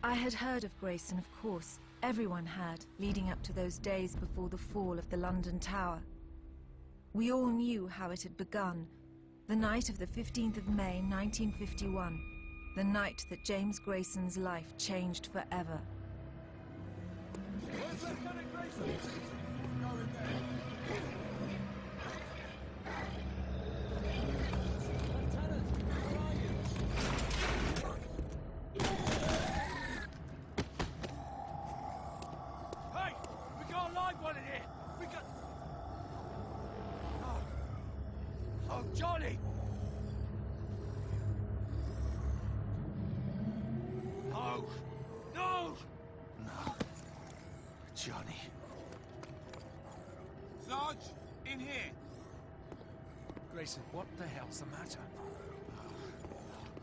I had heard of Grayson, of course. Everyone had, leading up to those days before the fall of the London Tower. We all knew how it had begun, the night of the 15th of May, 1951, the night that James Grayson's life changed forever. Where's Lieutenant Grayson? Go in there. One in here! We got... Oh, Johnny! No! Johnny. Sarge, in here! Grayson, what the hell's the matter?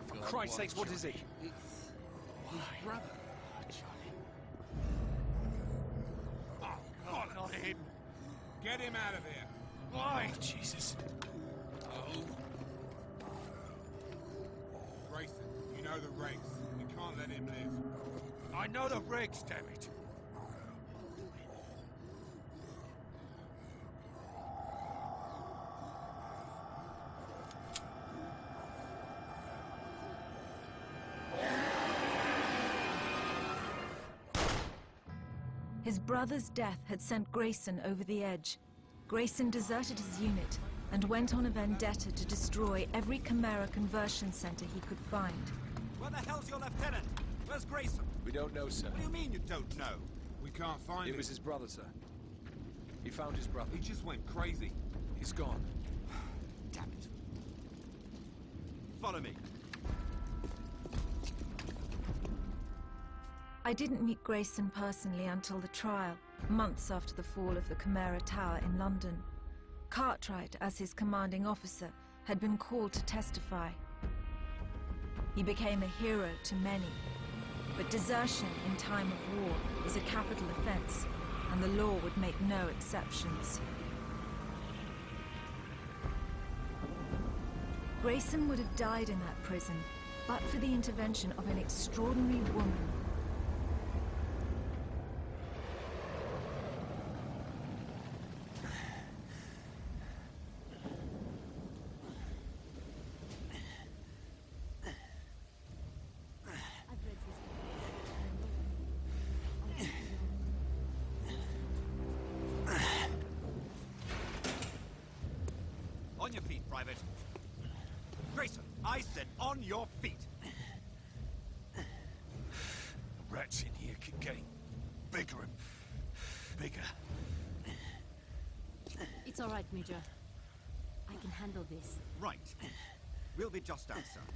For Christ's sakes, what is he? It's his brother. Johnny. God, not him! Get him out of here! Why? Oh, Jesus. Grayson, you know the regs. You can't let him live. I know the regs, damn it. His brother's death had sent Grayson over the edge. Grayson deserted his unit and went on a vendetta to destroy every Chimera conversion center he could find. Where the hell's your lieutenant? Where's Grayson? We don't know, sir. What do you mean you don't know? We can't find him. It was his brother, sir. He found his brother. He just went crazy. He's gone. Damn it. Follow me. I didn't meet Grayson personally until the trial, months after the fall of the Chimera Tower in London. Cartwright, as his commanding officer, had been called to testify. He became a hero to many, but desertion in time of war is a capital offense, and the law would make no exceptions. Grayson would have died in that prison, but for the intervention of an extraordinary woman. On your feet, Private. Grayson, I said on your feet. The rats in here keep getting bigger and bigger. It's all right, Major. I can handle this. Right. We'll be just outside.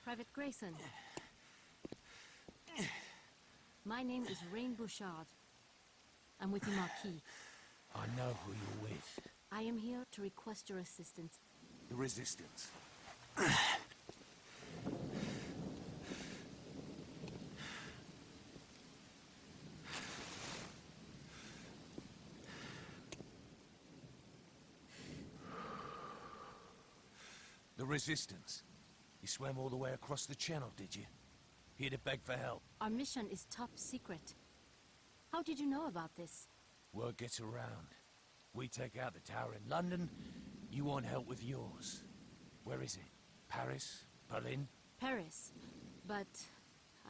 Private Grayson. My name is Rain Bouchard. I'm with the Marquis. I know who you're with. I am here to request your assistance. The Resistance. The Resistance. You swam all the way across the channel, did you? Here to beg for help. Our mission is top secret. How did you know about this? Word gets around. We take out the tower in London, you want help with yours. Where is it? Paris? Berlin? Paris. But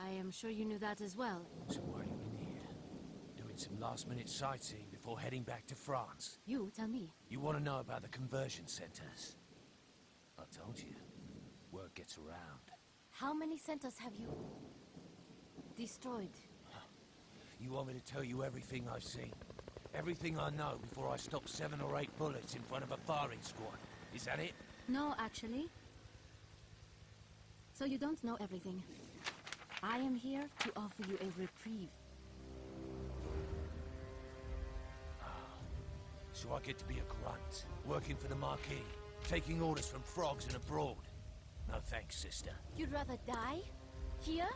I am sure you knew that as well. So why are you in here? Doing some last-minute sightseeing before heading back to France? You, tell me. You want to know about the conversion centers? I told you. Word gets around. How many centers have you destroyed? You want me to tell you everything I've seen? Everything I know before I stop 7 or 8 bullets in front of a firing squad? Is that it? No, actually. So you don't know everything. I am here to offer you a reprieve. So I get to be a grunt, working for the Marquis, taking orders from frogs and abroad. No thanks, sister. You'd rather die? Here?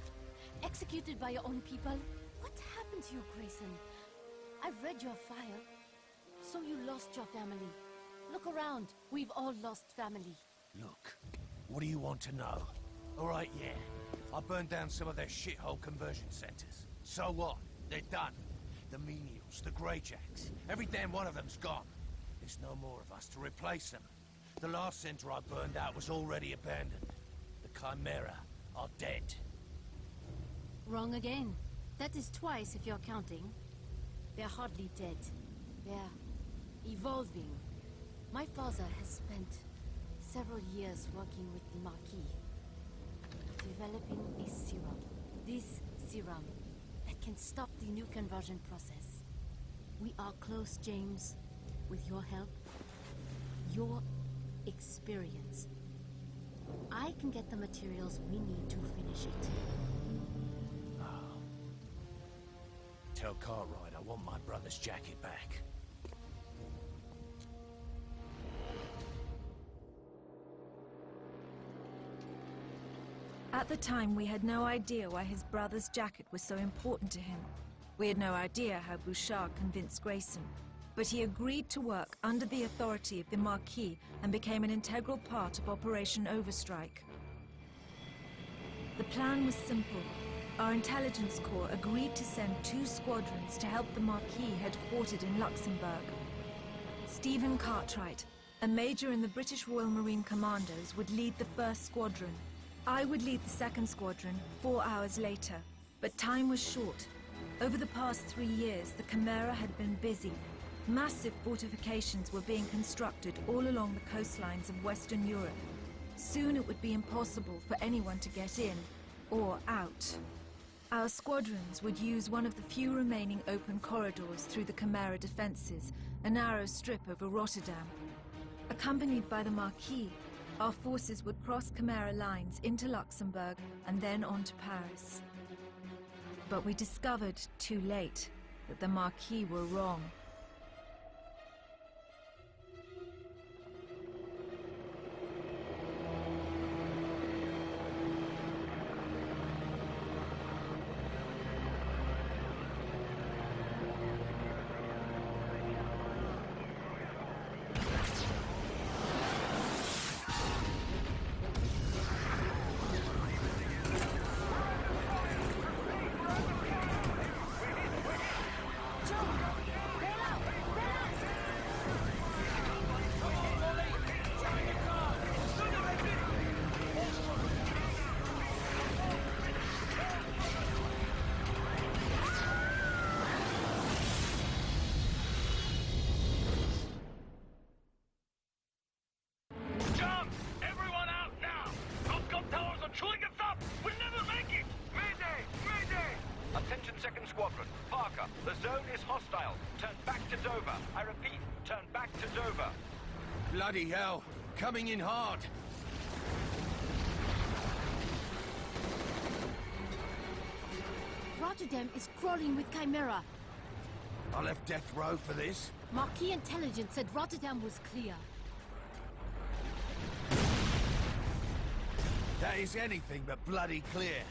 Executed by your own people? What happened to you, Grayson? I've read your file. So you lost your family. Look around. We've all lost family. Look, What do you want to know? All right, yeah. I burned down some of their shithole conversion centers. So what? They're done. The menials, the Greyjacks, every damn one of them's gone. There's no more of us to replace them. The last center I burned out was already abandoned. The Chimera are dead. Wrong again. That is twice if you're counting. They're hardly dead. They're evolving. My father has spent several years working with the Marquis, developing a serum. This serum that can stop the new conversion process. We are close, James. With your help, your experience, I can get the materials we need to finish it. Tell Cartwright I want my brother's jacket back. At the time, we had no idea why his brother's jacket was so important to him. We had no idea how Bouchard convinced Grayson. But he agreed to work under the authority of the Marquis and became an integral part of Operation Overstrike. The plan was simple. Our intelligence corps agreed to send 2 squadrons to help the Marquis headquartered in Luxembourg. Stephen Cartwright, a major in the British Royal Marine Commandos, would lead the 1st squadron. I would lead the 2nd squadron 4 hours later, but time was short. Over the past 3 years, the Chimera had been busy. Massive fortifications were being constructed all along the coastlines of Western Europe. Soon it would be impossible for anyone to get in or out. Our squadrons would use one of the few remaining open corridors through the Chimera defenses, a narrow strip over Rotterdam. Accompanied by the Marquis, our forces would cross Chimera lines into Luxembourg and then on to Paris. But we discovered too late that the Marquis were wrong. Bloody hell! Coming in hard! Rotterdam is crawling with Chimera. I left death row for this? Marquis intelligence said Rotterdam was clear. That is anything but bloody clear.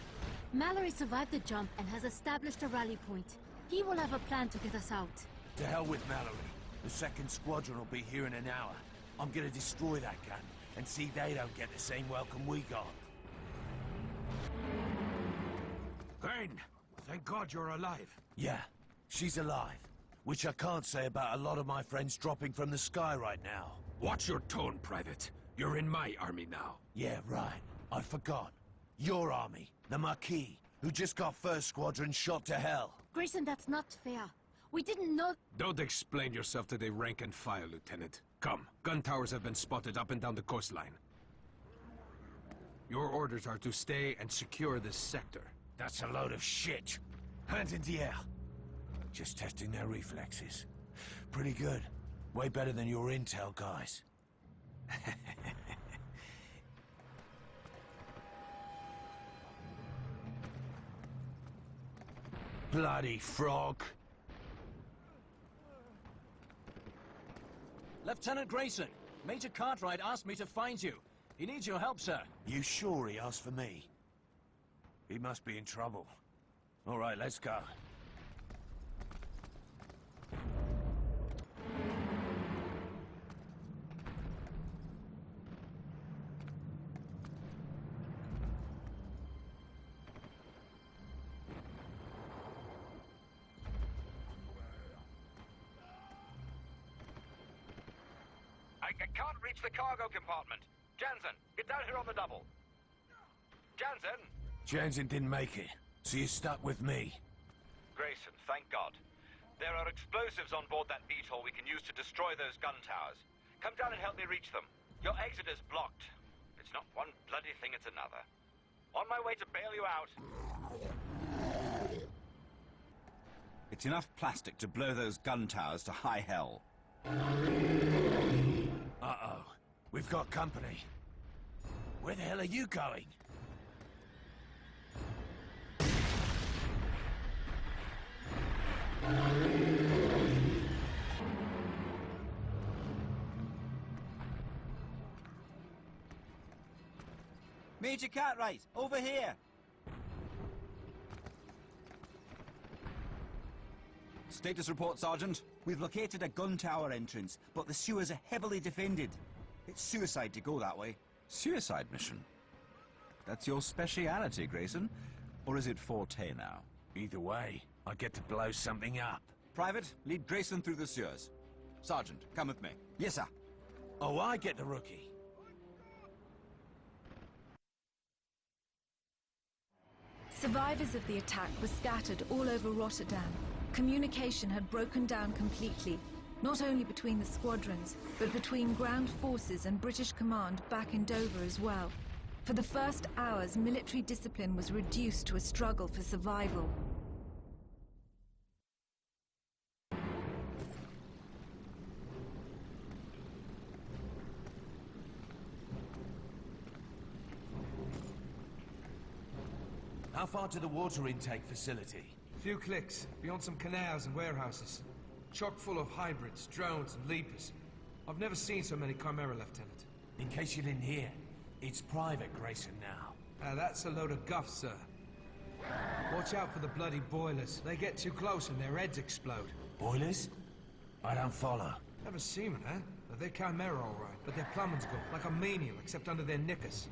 Mallory survived the jump and has established a rally point. He will have a plan to get us out. To hell with Mallory. The 2nd squadron will be here in an hour. I'm gonna destroy that gun and see they don't get the same welcome we got. Ben, thank God you're alive. Yeah, she's alive. Which I can't say about a lot of my friends dropping from the sky right now. Watch your tone, Private. You're in my army now. Yeah, right. I forgot. Your army, the Marquis, who just got 1st Squadron shot to hell. Grayson, that's not fair. We didn't know... Don't explain yourself to the rank and file, Lieutenant. Come, gun towers have been spotted up and down the coastline. Your orders are to stay and secure this sector. That's a load of shit. Hands in the air. Just testing their reflexes. Pretty good. Way better than your intel guys. Bloody frog. Lieutenant Grayson, Major Cartwright asked me to find you. He needs your help, sir. You sure he asked for me? He must be in trouble. All right, let's go. I can't reach the cargo compartment. Jansen, get down here on the double. Jansen! Jansen didn't make it, so you're stuck with me. Grayson, thank God. There are explosives on board that VTOL we can use to destroy those gun towers. Come down and help me reach them. Your exit is blocked. It's not one bloody thing, it's another. On my way to bail you out. It's enough plastic to blow those gun towers to high hell. Uh-oh. We've got company. Where the hell are you going? Major Cartwright, over here! Status report, Sergeant. We've located a gun tower entrance, but the sewers are heavily defended. It's suicide to go that way. Suicide mission? That's your speciality, Grayson? Or is it forte now? Either way, I get to blow something up. Private, lead Grayson through the sewers. Sergeant, come with me. Yes, sir. Oh, I get the rookie. Survivors of the attack were scattered all over Rotterdam. Communication had broken down completely, not only between the squadrons, but between ground forces and British command back in Dover as well. For the first hours, military discipline was reduced to a struggle for survival. How far to the water intake facility? Few clicks, beyond some canals and warehouses. Chock full of hybrids, drones and leapers. I've never seen so many Chimera, Lieutenant. In case you didn't hear, it's Private Grayson now. That's a load of guff, sir. Watch out for the bloody boilers. They get too close and their heads explode. Boilers? I don't follow. Never seen them, eh? They're Chimera, all right, but their plumbing's good, like a menial, except under their knickers.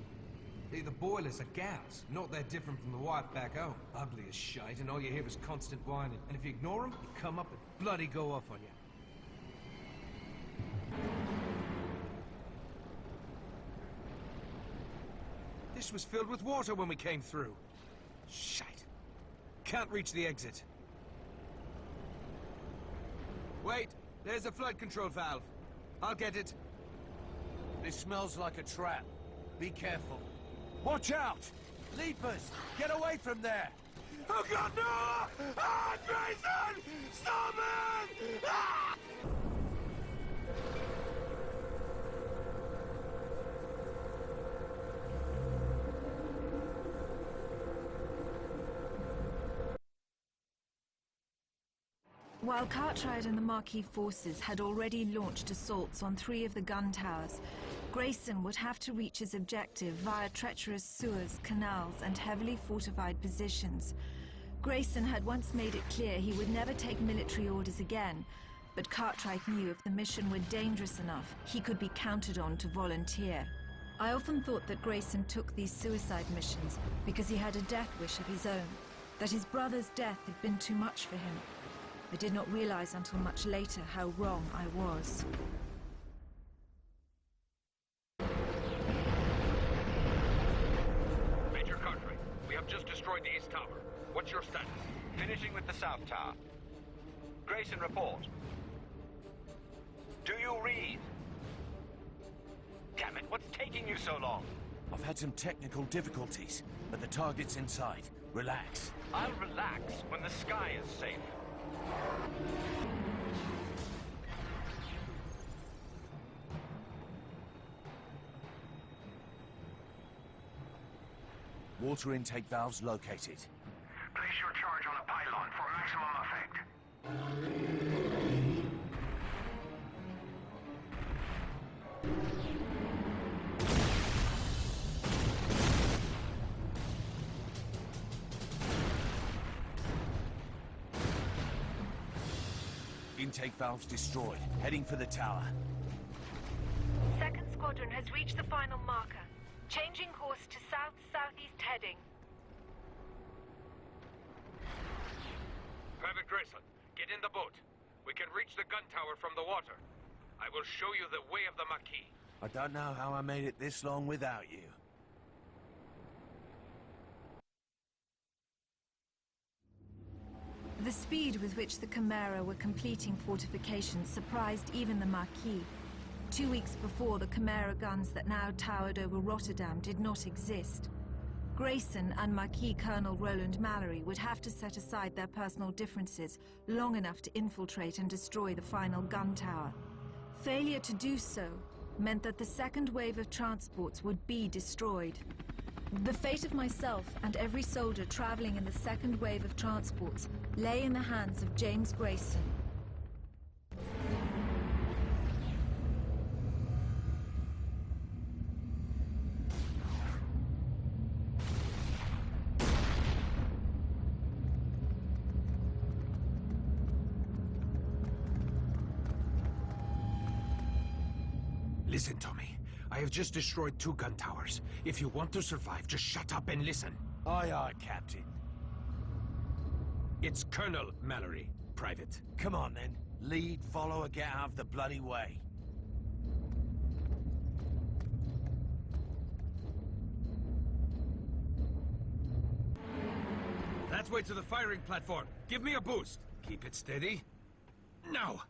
The boilers are gals, not that different from the wife back home. Ugly as shite, and all you hear is constant whining. And if you ignore them, they come up and bloody go off on you. This was filled with water when we came through. Shite. Can't reach the exit. Wait, there's a flood control valve. I'll get it. This smells like a trap. Be careful. Watch out! Leapers! Get away from there! Oh God, no! Ah, Grayson! Stop it! Ah! While Cartwright and the Marquis forces had already launched assaults on 3 of the gun towers, Grayson would have to reach his objective via treacherous sewers, canals, and heavily fortified positions. Grayson had once made it clear he would never take military orders again, but Cartwright knew if the mission were dangerous enough, he could be counted on to volunteer. I often thought that Grayson took these suicide missions because he had a death wish of his own, that his brother's death had been too much for him. I did not realize until much later how wrong I was. Major Cartwright, we have just destroyed the East Tower. What's your status? Finishing with the South Tower. Grayson, report. Do you read? Damn it, what's taking you so long? I've had some technical difficulties, but the target's inside. Relax. I'll relax when the sky is safe. Water intake valves located. Place your charge on a pylon for maximum effect. Intake valves destroyed. Heading for the tower. Second Squadron has reached the final marker. Changing course to south-southeast heading. Private Grayson, get in the boat. We can reach the gun tower from the water. I will show you the way of the Maquis. I don't know how I made it this long without you. The speed with which the Chimera were completing fortifications surprised even the Marquis. 2 weeks before, the Chimera guns that now towered over Rotterdam did not exist. Grayson and Marquis Colonel Roland Mallory would have to set aside their personal differences long enough to infiltrate and destroy the final gun tower. Failure to do so meant that the second wave of transports would be destroyed. The fate of myself and every soldier traveling in the second wave of transports lay in the hands of James Grayson. Listen, Tommy. I have just destroyed 2 gun towers. If you want to survive, just shut up and listen. Aye, aye, Captain. It's Colonel Mallory, Private. Come on, then. Lead, follow, or get out of the bloody way. That way to the firing platform. Give me a boost. Keep it steady. Now!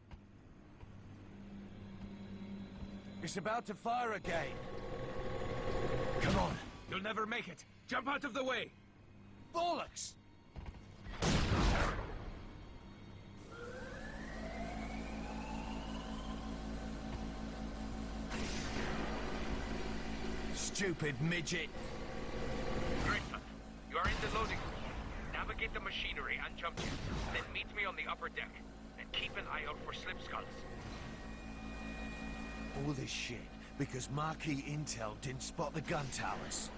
It's about to fire again. Come on. You'll never make it. Jump out of the way. Bollocks! Stupid midget. Grayson, you are in the loading room. Navigate the machinery and jump in. Then meet me on the upper deck. And keep an eye out for slip skulls. All this shit because Marquis Intel didn't spot the gun towers.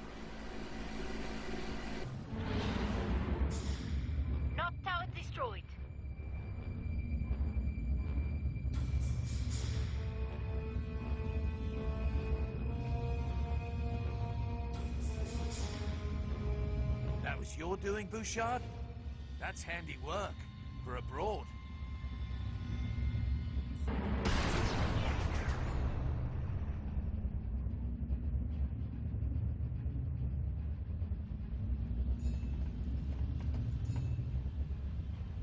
North tower destroyed. That was your doing, Bouchard? That's handy work. For abroad.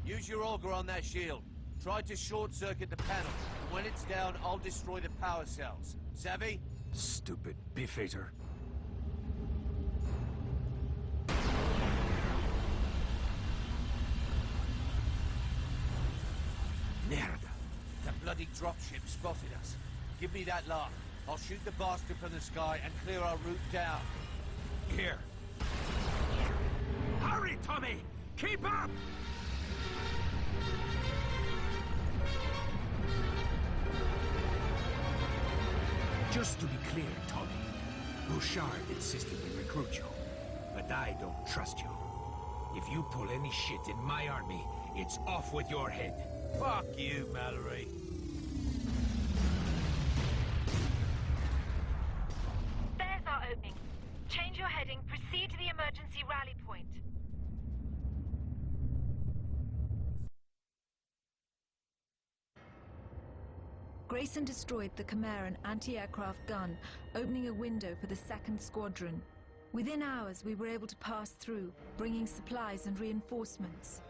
Use your auger on that shield. Try to short-circuit the panel, and when it's down, I'll destroy the power cells. Savvy? Stupid biff-eater. Merda. That bloody dropship spotted us. Give me that lark. I'll shoot the bastard from the sky and clear our route down. Here. Hurry, Tommy! Keep up! Just to be clear, Tommy, Bouchard insisted we recruit you, but I don't trust you. If you pull any shit in my army, it's off with your head. Fuck you, Mallory. There's our opening. Change your heading, proceed to the emergency rally point. Grayson destroyed the Chimeran anti-aircraft gun, opening a window for the 2nd Squadron. Within hours, we were able to pass through, bringing supplies and reinforcements.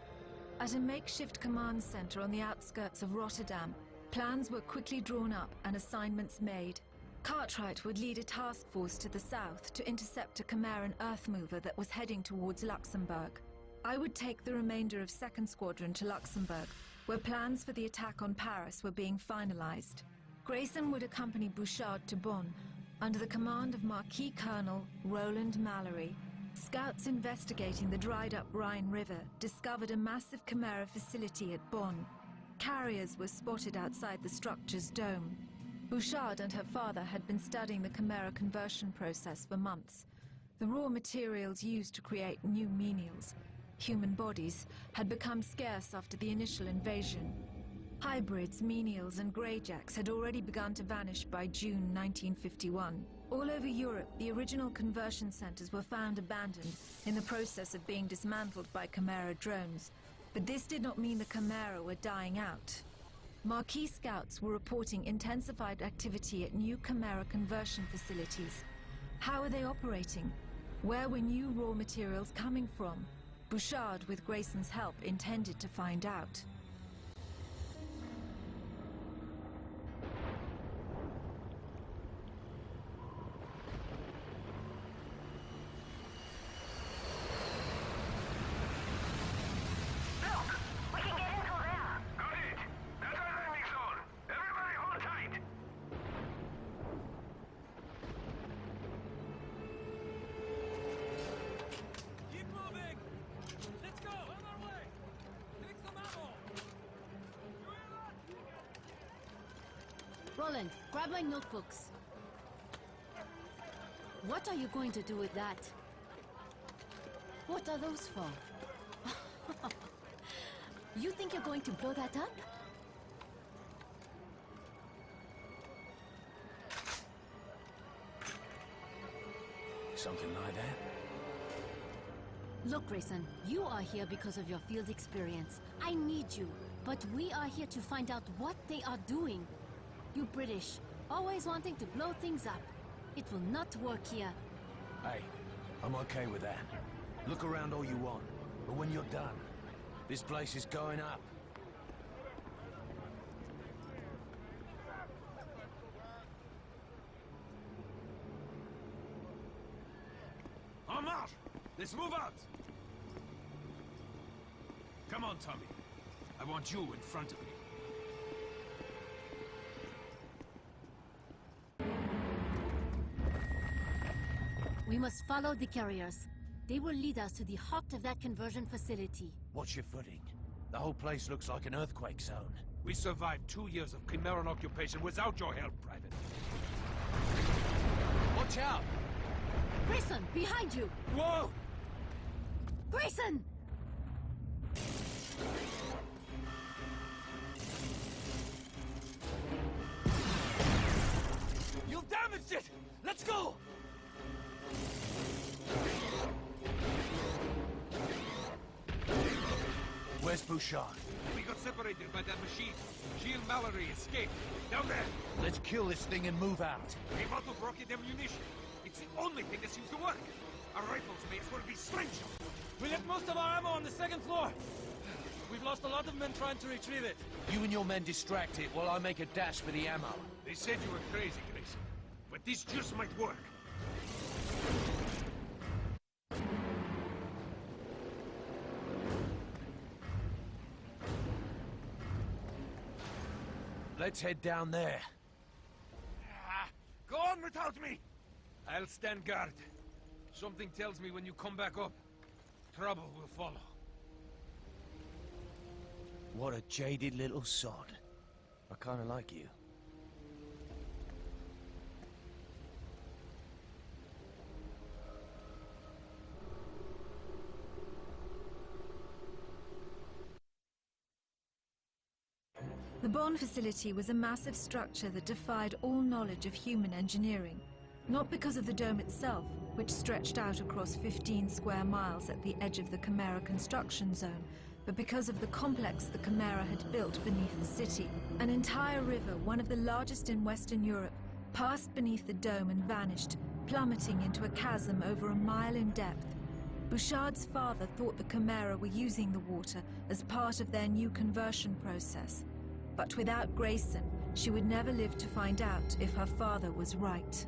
At a makeshift command center on the outskirts of Rotterdam, plans were quickly drawn up and assignments made. Cartwright would lead a task force to the south to intercept a Chimeran earthmover that was heading towards Luxembourg. I would take the remainder of 2nd Squadron to Luxembourg, where plans for the attack on Paris were being finalized. Grayson would accompany Bouchard to Bonn, under the command of Marquis Colonel Roland Mallory. Scouts investigating the dried-up Rhine River discovered a massive Chimera facility at Bonn. Carriers were spotted outside the structure's dome. Bouchard and her father had been studying the Chimera conversion process for months. The raw materials used to create new menials, human bodies, had become scarce after the initial invasion. Hybrids, menials, and greyjacks had already begun to vanish by June 1951. All over Europe, the original conversion centers were found abandoned, in the process of being dismantled by Chimera drones. But this did not mean the Chimera were dying out. Marquis scouts were reporting intensified activity at new Chimera conversion facilities. How are they operating? Where were new raw materials coming from? Bouchard, with Grayson's help, intended to find out. Roland, grab my notebooks. What are you going to do with that? What are those for? You think you're going to blow that up? Something like that? Look, Grayson, you are here because of your field experience. I need you, but we are here to find out what they are doing. You British, always wanting to blow things up. It will not work here. Hey, I'm okay with that. Look around all you want, but when you're done, this place is going up. En marche! Let's move out! Come on, Tommy. I want you in front of me. We must follow the carriers. They will lead us to the heart of that conversion facility. Watch your footing. The whole place looks like an earthquake zone. We survived 2 years of Chimeran occupation without your help, Private. Watch out! Grayson, behind you! Whoa! Grayson! You damaged it! Let's go! Where's Bouchard? We got separated by that machine. She and Mallory escaped. Down there! Let's kill this thing and move out. We've out of rocket ammunition. It's the only thing that seems to work. Our rifles may as well be slingshot. We left most of our ammo on the second floor. We've lost a lot of men trying to retrieve it. You and your men distract it while I make a dash for the ammo. They said you were crazy, Grayson. But this just might work. Let's head down there. Go on without me! I'll stand guard. Something tells me when you come back up, trouble will follow. What a jaded little sod. I kinda like you. The Bond facility was a massive structure that defied all knowledge of human engineering. Not because of the dome itself, which stretched out across 15 square miles at the edge of the Chimera construction zone, but because of the complex the Chimera had built beneath the city. An entire river, one of the largest in Western Europe, passed beneath the dome and vanished, plummeting into a chasm over a mile in depth. Bouchard's father thought the Chimera were using the water as part of their new conversion process. But without Grayson, she would never live to find out if her father was right.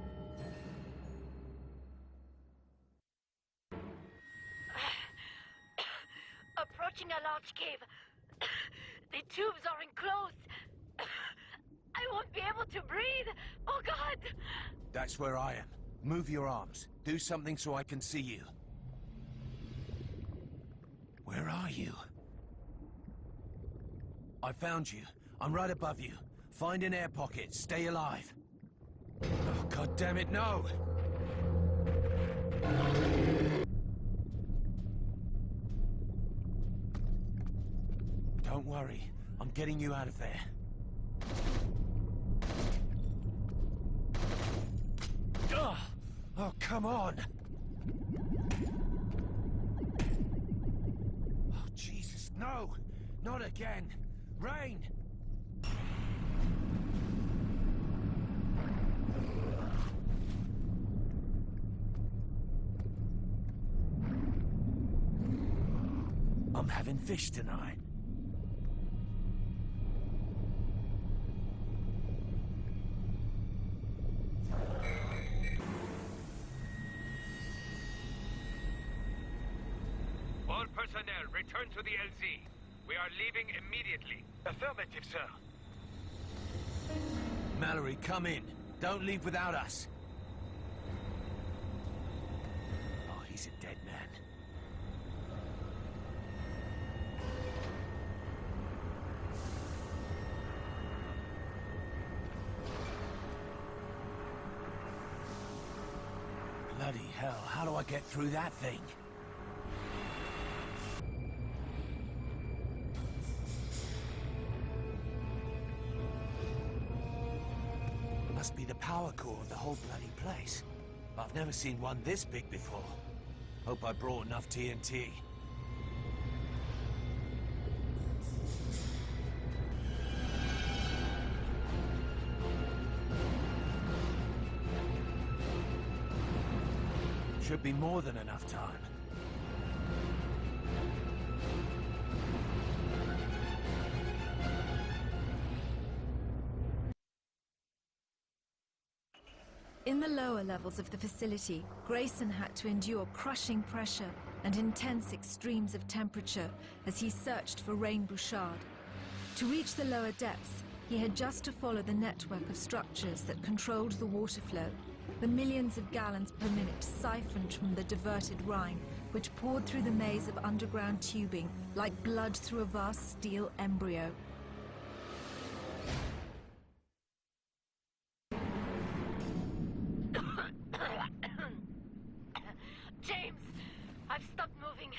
Approaching a large cave. The tubes are enclosed. I won't be able to breathe. Oh, God! That's where I am. Move your arms. Do something so I can see you. Where are you? I found you. I'm right above you. Find an air pocket. Stay alive. Oh, God damn it, no! Don't worry. I'm getting you out of there. Ugh! Oh, come on! Oh, Jesus, no! Not again! Rain! I'm having fish tonight. All personnel, return to the LZ. We are leaving immediately. Affirmative, sir. Mallory, come in. Don't leave without us. Oh, he's a dead man. Bloody hell, how do I get through that thing? Must be the power core of the whole bloody place. I've never seen one this big before. Hope I brought enough TNT. Should be more than enough time. In the lower levels of the facility, Grayson had to endure crushing pressure and intense extremes of temperature as he searched for Rain Bouchard. To reach the lower depths, he had just to follow the network of structures that controlled the water flow, the millions of gallons per minute siphoned from the diverted Rhine, which poured through the maze of underground tubing like blood through a vast steel embryo. James, I've stopped moving.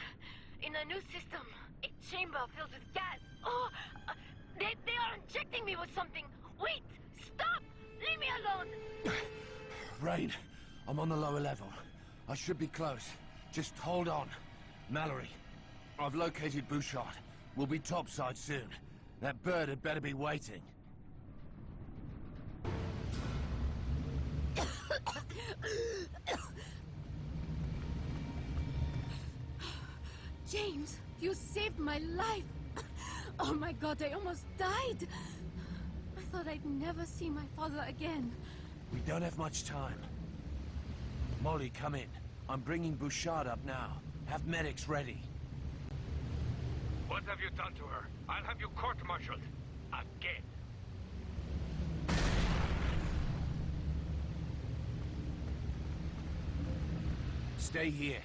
In a new system, a chamber filled with gas. Oh, they are injecting me with something. Wait, stop! Leave me alone! Rain, I'm on the lower level. I should be close. Just hold on. Mallory, I've located Bouchard. We'll be topside soon. That bird had better be waiting. James, you saved my life! Oh my god, I almost died! I thought I'd never see my father again. We don't have much time. Molly, come in. I'm bringing Bouchard up now. Have medics ready. What have you done to her? I'll have you court-martialed. Again. Stay here.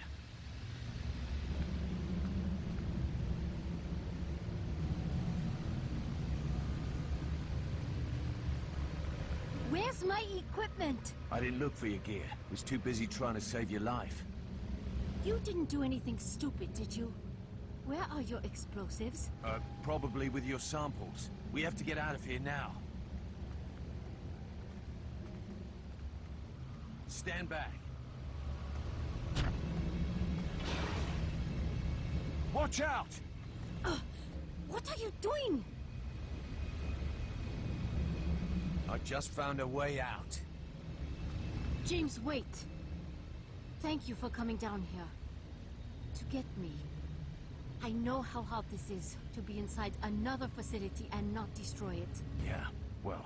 Where's my equipment? I didn't look for your gear. Was too busy trying to save your life. You didn't do anything stupid, did you? Where are your explosives? Probably with your samples. We have to get out of here now. Stand back. Watch out! What are you doing? I just found a way out. James, wait. Thank you for coming down here. To get me. I know how hard this is, to be inside another facility and not destroy it. Yeah, well,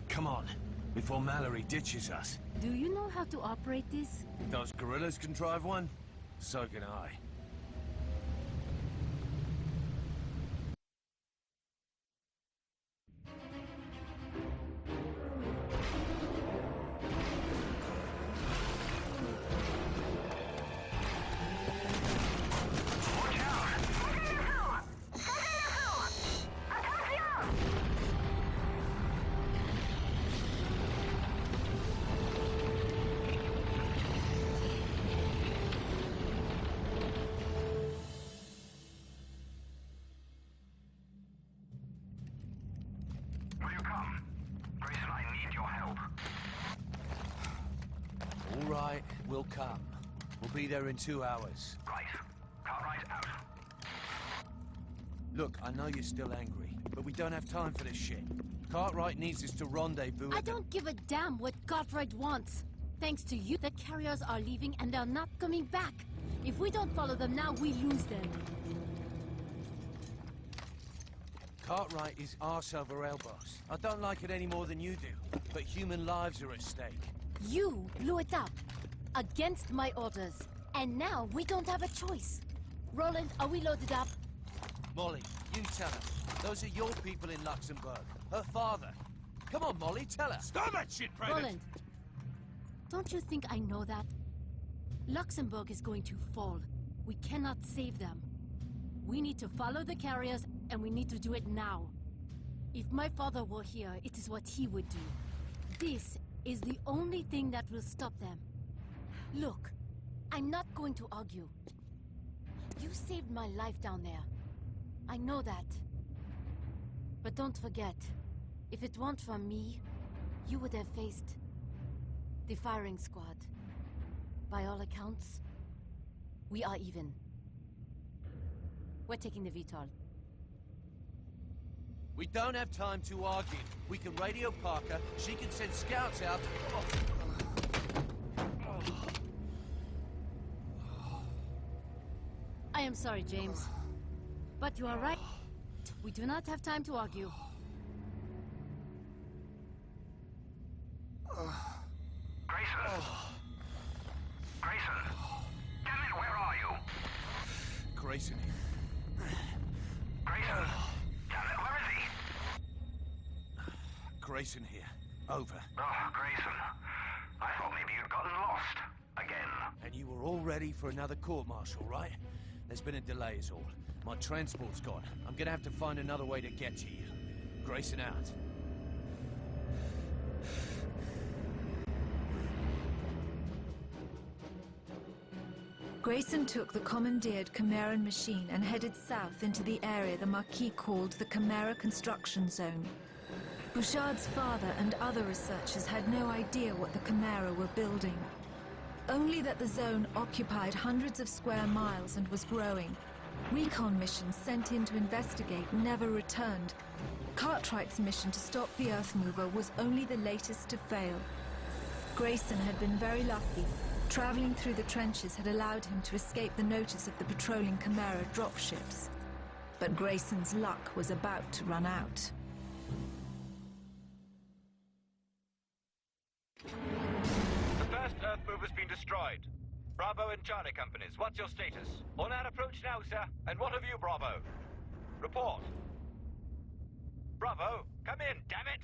come on, before Mallory ditches us. Do you know how to operate this? Those gorillas can drive one? So can I. We'll come. We'll be there in 2 hours. Right. Cartwright out. Look, I know you're still angry, but we don't have time for this shit. Cartwright needs us to rendezvous. I don't give a damn what Cartwright wants. Thanks to you, the carriers are leaving and they're not coming back. If we don't follow them now, we lose them. Cartwright is arse over elbows. I don't like it any more than you do, but human lives are at stake. You blew it up. Against my orders. And now we don't have a choice. Roland, are we loaded up? Molly, you tell her. Those are your people in Luxembourg. Her father. Come on, Molly, tell her. Stop that shit, Private! Roland, don't you think I know that? Luxembourg is going to fall. We cannot save them. We need to follow the carriers, and we need to do it now. If my father were here, it is what he would do. This is the only thing that will stop them. Look, I'm not going to argue. You saved my life down there. I know that. But don't forget, if it weren't for me, you would have faced the firing squad. By all accounts, we are even. We're taking the VTOL. We don't have time to argue. We can radio Parker, she can send scouts out. I am sorry, James. But you are right. We do not have time to argue. Grayson? Grayson? Damn it, where are you? Grayson. Grayson? Damn it, where is he? Grayson here. Over. Oh, Grayson. I thought maybe you'd gotten lost. Again. And you were all ready for another court-martial, right? There's been a delay is all. My transport's gone. I'm gonna have to find another way to get to you. Grayson out. Grayson took the commandeered Chimeran machine and headed south into the area the Marquis called the Chimera Construction Zone. Bouchard's father and other researchers had no idea what the Chimera were building. Only that the zone occupied hundreds of square miles and was growing. Recon missions sent in to investigate never returned. Cartwright's mission to stop the Earth Mover was only the latest to fail. Grayson had been very lucky. Traveling through the trenches had allowed him to escape the notice of the patrolling Chimera dropships. But Grayson's luck was about to run out. The first Earth Mover's been destroyed. Bravo and Charlie companies, what's your status? On our approach now, sir. And what of you, Bravo? Report. Bravo, come in, damn it!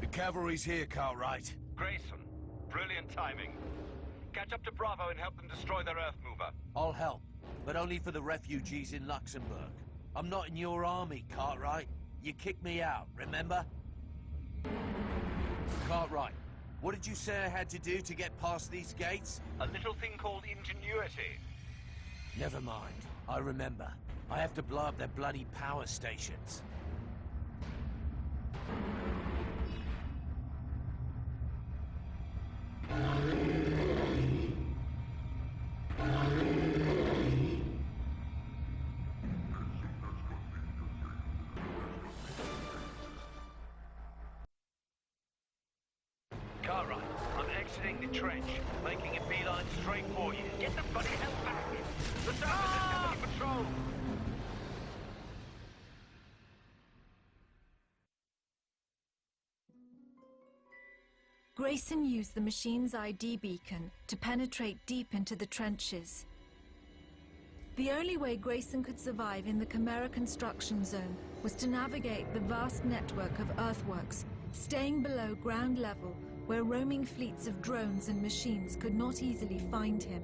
The cavalry's here, Cartwright. Grayson, brilliant timing. Catch up to Bravo and help them destroy their Earth Mover. I'll help, but only for the refugees in Luxembourg. I'm not in your army, Cartwright. You kicked me out, remember? Cartwright, what did you say I had to do to get past these gates? A little thing called ingenuity. Never mind. I remember. I have to blow up their bloody power stations. Cartwright, I'm exiting the trench, making a beeline straight for you. Get the bloody hell back! The surface is still under patrol! Grayson used the machine's ID beacon to penetrate deep into the trenches. The only way Grayson could survive in the Chimera construction zone was to navigate the vast network of earthworks, staying below ground level where roaming fleets of drones and machines could not easily find him.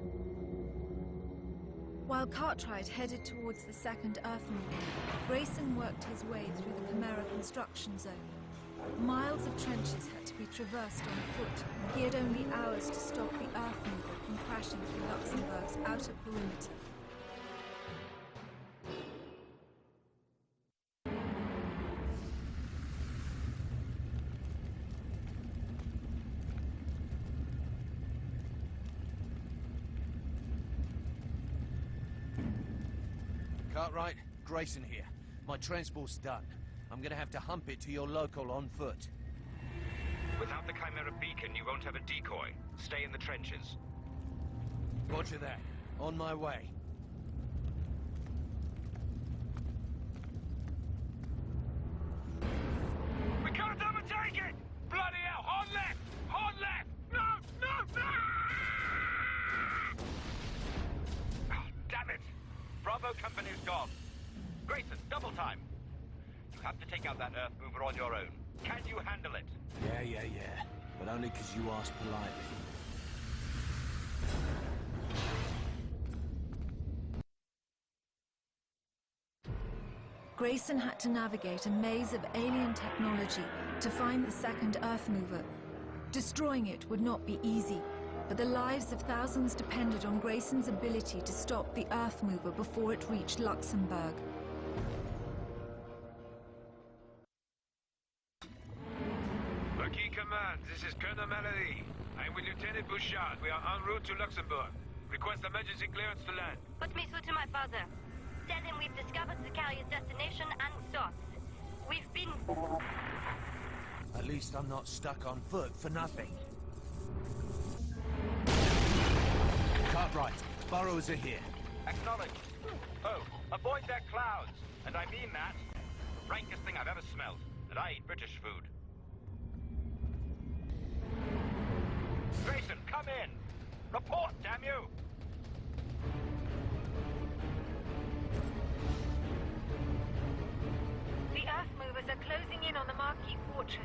While Cartwright headed towards the second Earth Mover, Grayson worked his way through the Chimera construction zone. Miles of trenches had to be traversed on foot. He had only hours to stop the Earth Mover from crashing through Luxembourg's outer perimeter. Cartwright, Grayson here. My transport's done. I'm gonna have to hump it to your local on foot. Without the Chimera beacon, you won't have a decoy. Stay in the trenches. Roger that. On my way. gone. Grayson, double time. You have to take out that Earth mover on your own. Can you handle it? Yeah. But only because you asked politely. Grayson had to navigate a maze of alien technology to find the second Earth mover. Destroying it would not be easy, but the lives of thousands depended on Grayson's ability to stop the Earth mover before it reached Luxembourg. Lucky Command, this is Colonel Mallory. I'm with Lieutenant Bouchard. We are en route to Luxembourg. Request emergency clearance to land. Put me through to my father. Tell him we've discovered the carrier's destination and source. We've been... At least I'm not stuck on foot for nothing. Cartwright, burrows are here. Acknowledged. Oh, avoid their clouds. And I mean that. Rankest thing I've ever smelled. And I eat British food. Grayson, come in! Report, damn you! The Earth movers are closing in on the Marquis Fortress.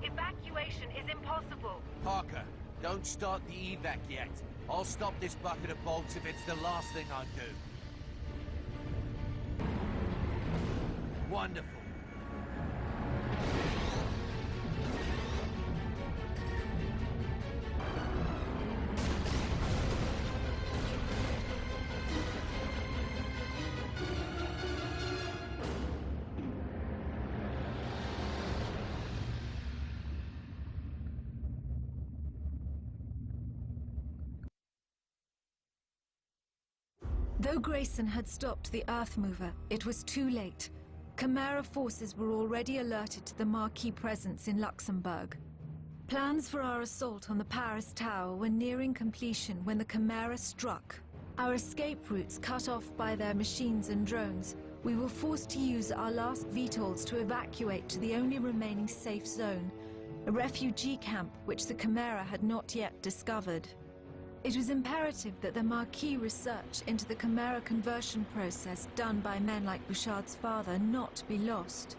Evacuation is impossible. Parker, don't start the evac yet. I'll stop this bucket of bolts if it's the last thing I do. Wonderful. Though Grayson had stopped the Earth mover, it was too late. Chimera forces were already alerted to the Marquis presence in Luxembourg. Plans for our assault on the Paris Tower were nearing completion when the Chimera struck. Our escape routes cut off by their machines and drones, we were forced to use our last VTOLs to evacuate to the only remaining safe zone, a refugee camp which the Chimera had not yet discovered. It was imperative that the Marquis research into the Chimera conversion process done by men like Bouchard's father not be lost.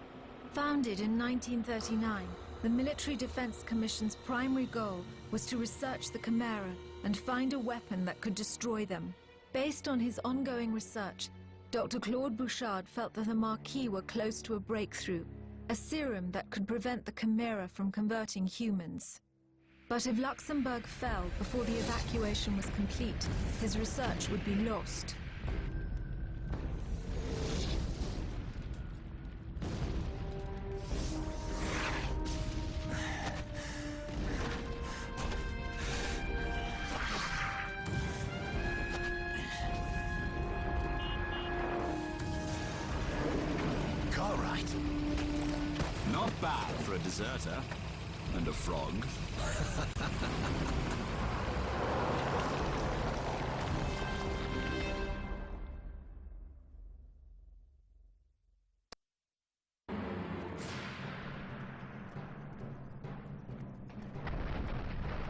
Founded in 1939, the Military Defense Commission's primary goal was to research the Chimera and find a weapon that could destroy them. Based on his ongoing research, Dr. Claude Bouchard felt that the Marquis were close to a breakthrough, a serum that could prevent the Chimera from converting humans. But if Luxembourg fell before the evacuation was complete, his research would be lost. Cartwright. Not bad for a deserter. And a frog.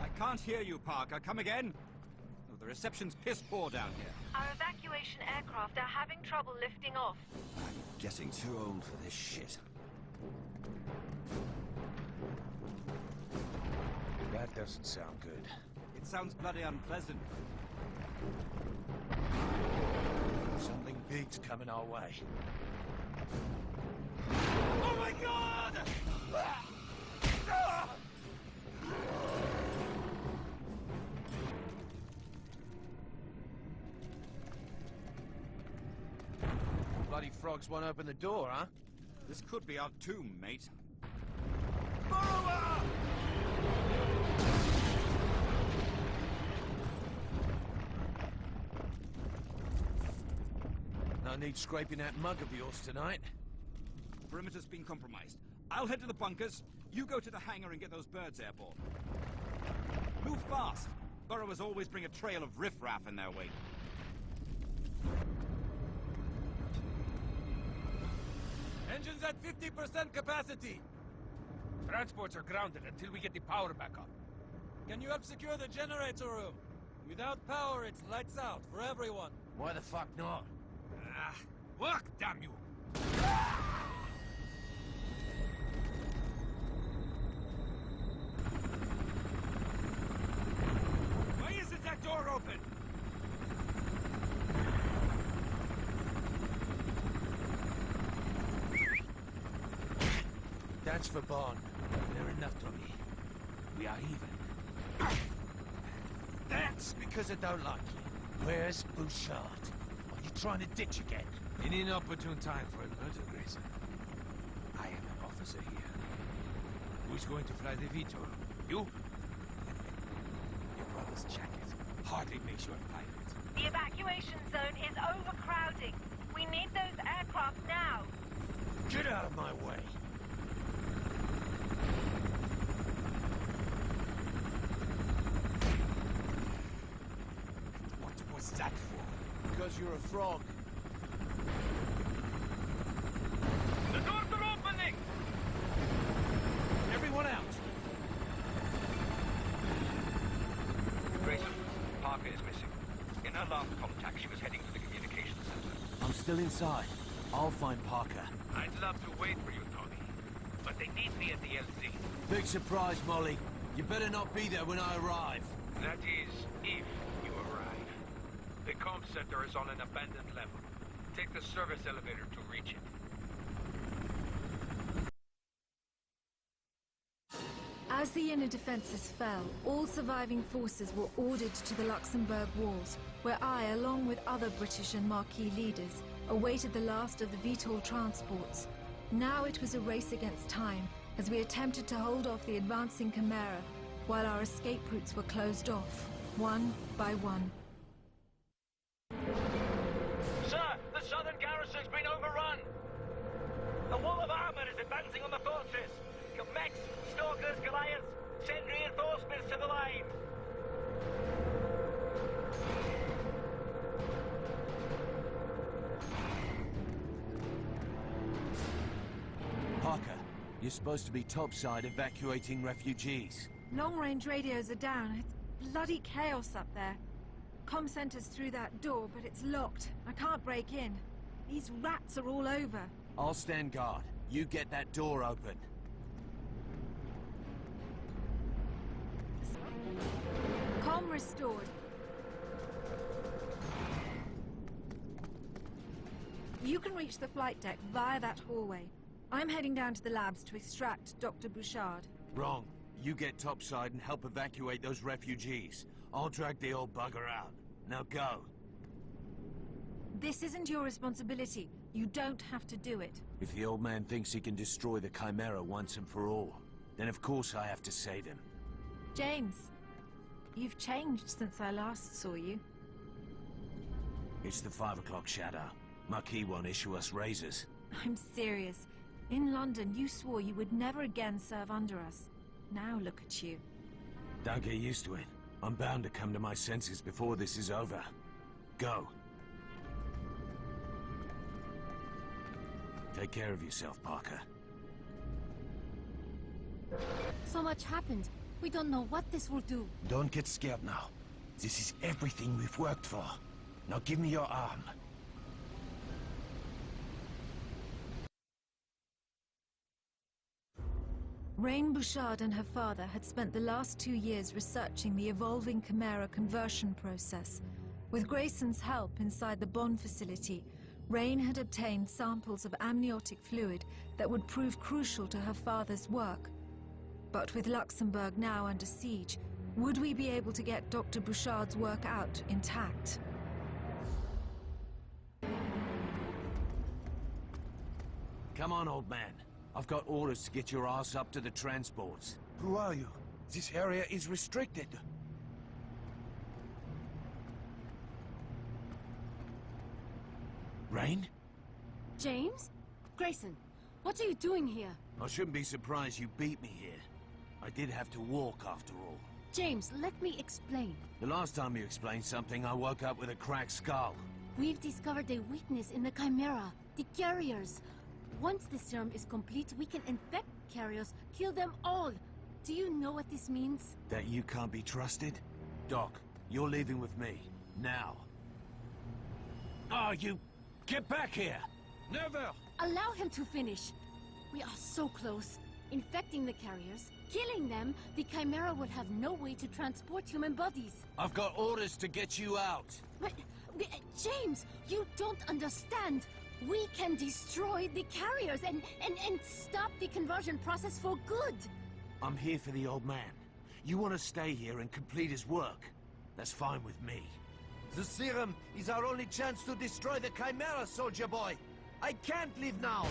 I can't hear you, Parker. Come again? Oh, the reception's piss poor down here. Our evacuation aircraft are having trouble lifting off. I'm getting too old for this shit. That doesn't sound good. It sounds bloody unpleasant. Something big's coming our way. Oh my God! Bloody frogs won't open the door, huh? This could be our tomb, mate. Borrower! No need scraping that mug of yours tonight. Perimeter's been compromised. I'll head to the bunkers. You go to the hangar and get those birds airborne. Move fast. Burrowers always bring a trail of riffraff in their wake. Engines at 50% capacity. Transports are grounded until we get the power back up. Can you help secure the generator room? Without power, it's lights out for everyone. Why the fuck not? Work, damn you! Why isn't that door open? That's for Bond. They're enough to me. We are even. That's because I don't like you. Where's Bouchard? Are you trying to ditch again? In inopportune time for a murder, Grayson. I am an officer here. Who's going to fly the VTOL? You? Your brother's jacket hardly makes you a pilot. The evacuation zone is overcrowding. We need those aircraft now. Get out of my way! What was that for? Because you're a frog. The doors are opening! Everyone out! Grayson, Parker is missing. In her last contact, she was heading to the communications center. I'm still inside. I'll find Parker. I'd love to wait for you, Tony. But they need me at the LZ. Big surprise, Molly. You better not be there when I arrive. That is, if you arrive. The comm center is on an abandoned level. Take the service elevator to reach it. As the inner defences fell, all surviving forces were ordered to the Luxembourg walls, where I, along with other British and Marquis leaders, awaited the last of the VTOL transports. Now it was a race against time, as we attempted to hold off the advancing Chimera, while our escape routes were closed off, one by one. Sir, the southern garrison's been overrun! A wall of armor is advancing on the fortress! Mechs, stalkers, Goliaths, send reinforcements to the line! Parker, you're supposed to be topside evacuating refugees. Long-range radios are down. It's bloody chaos up there. Comm center's through that door, but it's locked. I can't break in. These rats are all over. I'll stand guard. You get that door open. Comm restored. You can reach the flight deck via that hallway. I'm heading down to the labs to extract Dr. Bouchard. Wrong. You get topside and help evacuate those refugees. I'll drag the old bugger out. Now go. This isn't your responsibility. You don't have to do it. If the old man thinks he can destroy the Chimera once and for all, then of course I have to save him. James, you've changed since I last saw you. It's the 5 o'clock shadow. Marquis won't issue us razors. I'm serious. In London, you swore you would never again serve under us. Now look at you. Don't get used to it. I'm bound to come to my senses before this is over. Go. Take care of yourself, Parker. So much happened. We don't know what this will do. Don't get scared now. This is everything we've worked for. Now give me your arm. Rain Bouchard and her father had spent the last 2 years researching the evolving Chimera conversion process. With Grayson's help inside the Bond facility, Rain had obtained samples of amniotic fluid that would prove crucial to her father's work. But with Luxembourg now under siege, would we be able to get Dr. Bouchard's work out intact? Come on, old man. I've got orders to get your ass up to the transports. Who are you? This area is restricted. Rain? James? Grayson, what are you doing here? I shouldn't be surprised you beat me here. I did have to walk after all. James, let me explain. The last time you explained something, I woke up with a cracked skull. We've discovered a weakness in the Chimera, the carriers. Once the serum is complete, we can infect carriers, kill them all. Do you know what this means? That you can't be trusted? Doc, you're leaving with me. Now. Oh, you... Get back here! Never! Allow him to finish. We are so close. Infecting the carriers, killing them, the Chimera will have no way to transport human bodies. I've got orders to get you out. But, James, you don't understand. We can destroy the carriers and stop the conversion process for good. I'm here for the old man. You want to stay here and complete his work? That's fine with me. The serum is our only chance to destroy the Chimera, soldier boy. I can't leave now.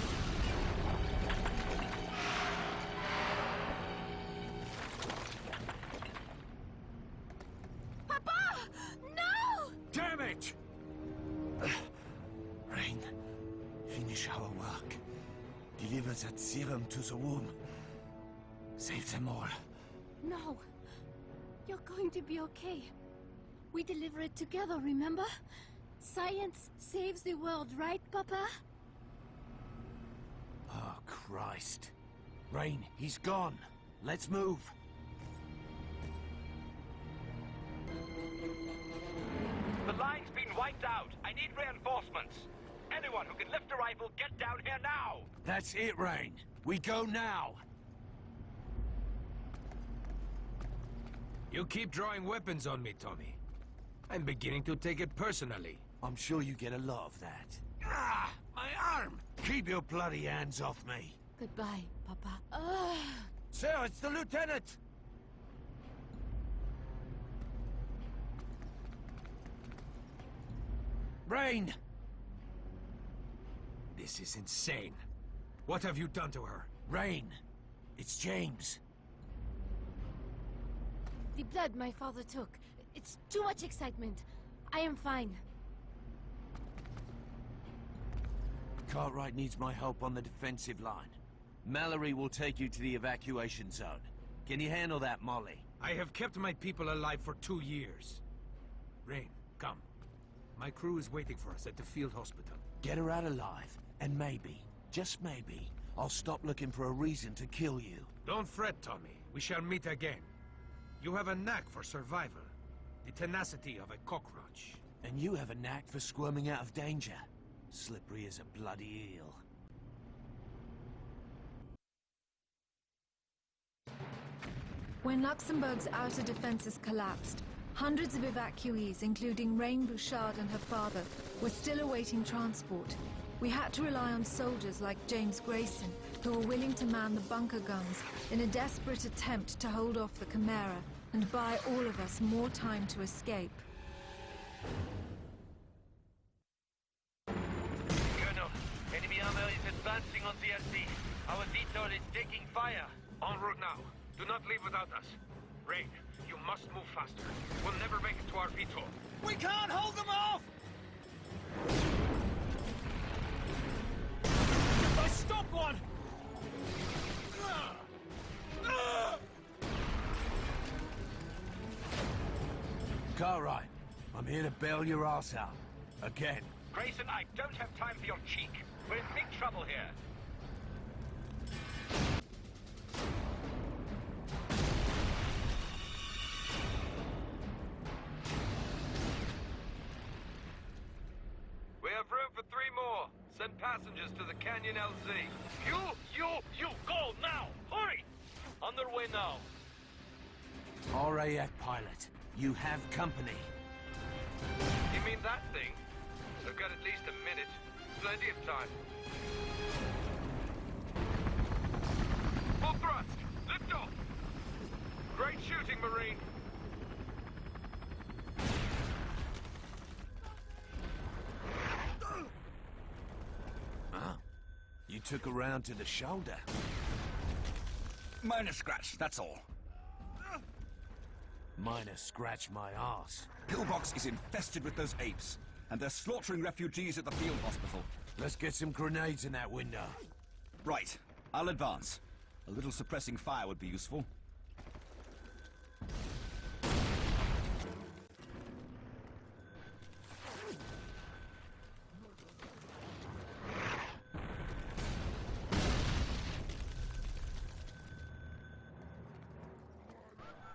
Papa! No! Damn it! Rain, finish our work. Deliver that serum to the womb. Save them all. No. You're going to be okay. We deliver it together, remember? Science saves the world, right, Papa? Oh, Christ. Rain, he's gone. Let's move. The line's been wiped out. I need reinforcements. Anyone who can lift a rifle, get down here now! That's it, Rain. We go now. You keep drawing weapons on me, Tommy. I'm beginning to take it personally. I'm sure you get a lot of that. Ah! My arm! Keep your bloody hands off me. Goodbye, Papa. Sir, it's the lieutenant! Rain! This is insane. What have you done to her? Rain! It's James. The blood my father took. It's too much excitement. I am fine. Cartwright needs my help on the defensive line. Mallory will take you to the evacuation zone. Can you handle that, Molly? I have kept my people alive for 2 years. Rain, come. My crew is waiting for us at the field hospital. Get her out alive, and maybe, just maybe, I'll stop looking for a reason to kill you. Don't fret, Tommy. We shall meet again. You have a knack for survival. The tenacity of a cockroach. And you have a knack for squirming out of danger. Slippery as a bloody eel. When Luxembourg's outer defenses collapsed, hundreds of evacuees, including Rain Bouchard and her father, were still awaiting transport. We had to rely on soldiers like James Grayson, who were willing to man the bunker guns in a desperate attempt to hold off the Chimera and buy all of us more time to escape. Colonel, enemy armor is advancing on the SE. Our detour is taking fire. En route now. Do not leave without us. Rain, you must move faster. We'll never make it to our VTOL. We can't hold them off! I stopped one! Cartwright, I'm here to bail your ass out. Again. Grayson, I don't have time for your cheek. We're in big trouble here. We have room for 3 more. Send passengers to the Canyon LZ. You, go now! Hurry! On their way now. RAF pilot, you have company. You mean that thing? They've got at least a minute. Plenty of time. Full thrust! Lift off! Great shooting, Marine! You took her round to the shoulder. Minor scratch, that's all. Minor scratch my ass. Pillbox is infested with those apes, and they're slaughtering refugees at the field hospital. Let's get some grenades in that window. Right, I'll advance. A little suppressing fire would be useful.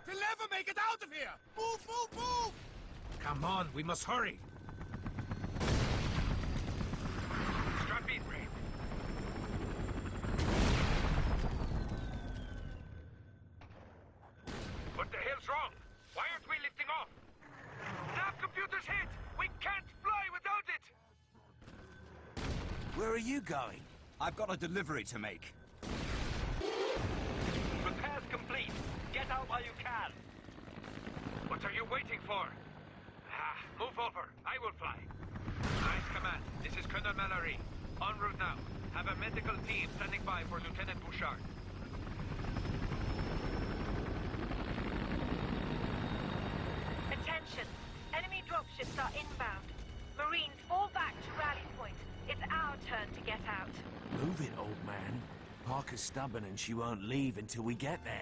We'll never make it out of here! Move, move, move! Come on, we must hurry. Where are you going? I've got a delivery to make. Repairs complete. Get out while you can. What are you waiting for? Move over. I will fly. Nice command. This is Colonel Mallory. En route now. Have a medical team standing by for Lieutenant Bouchard. Attention. Enemy dropships are inbound. Marines, fall back to rally point. It's our turn to get out. Move it, old man. Parker's stubborn and she won't leave until we get there.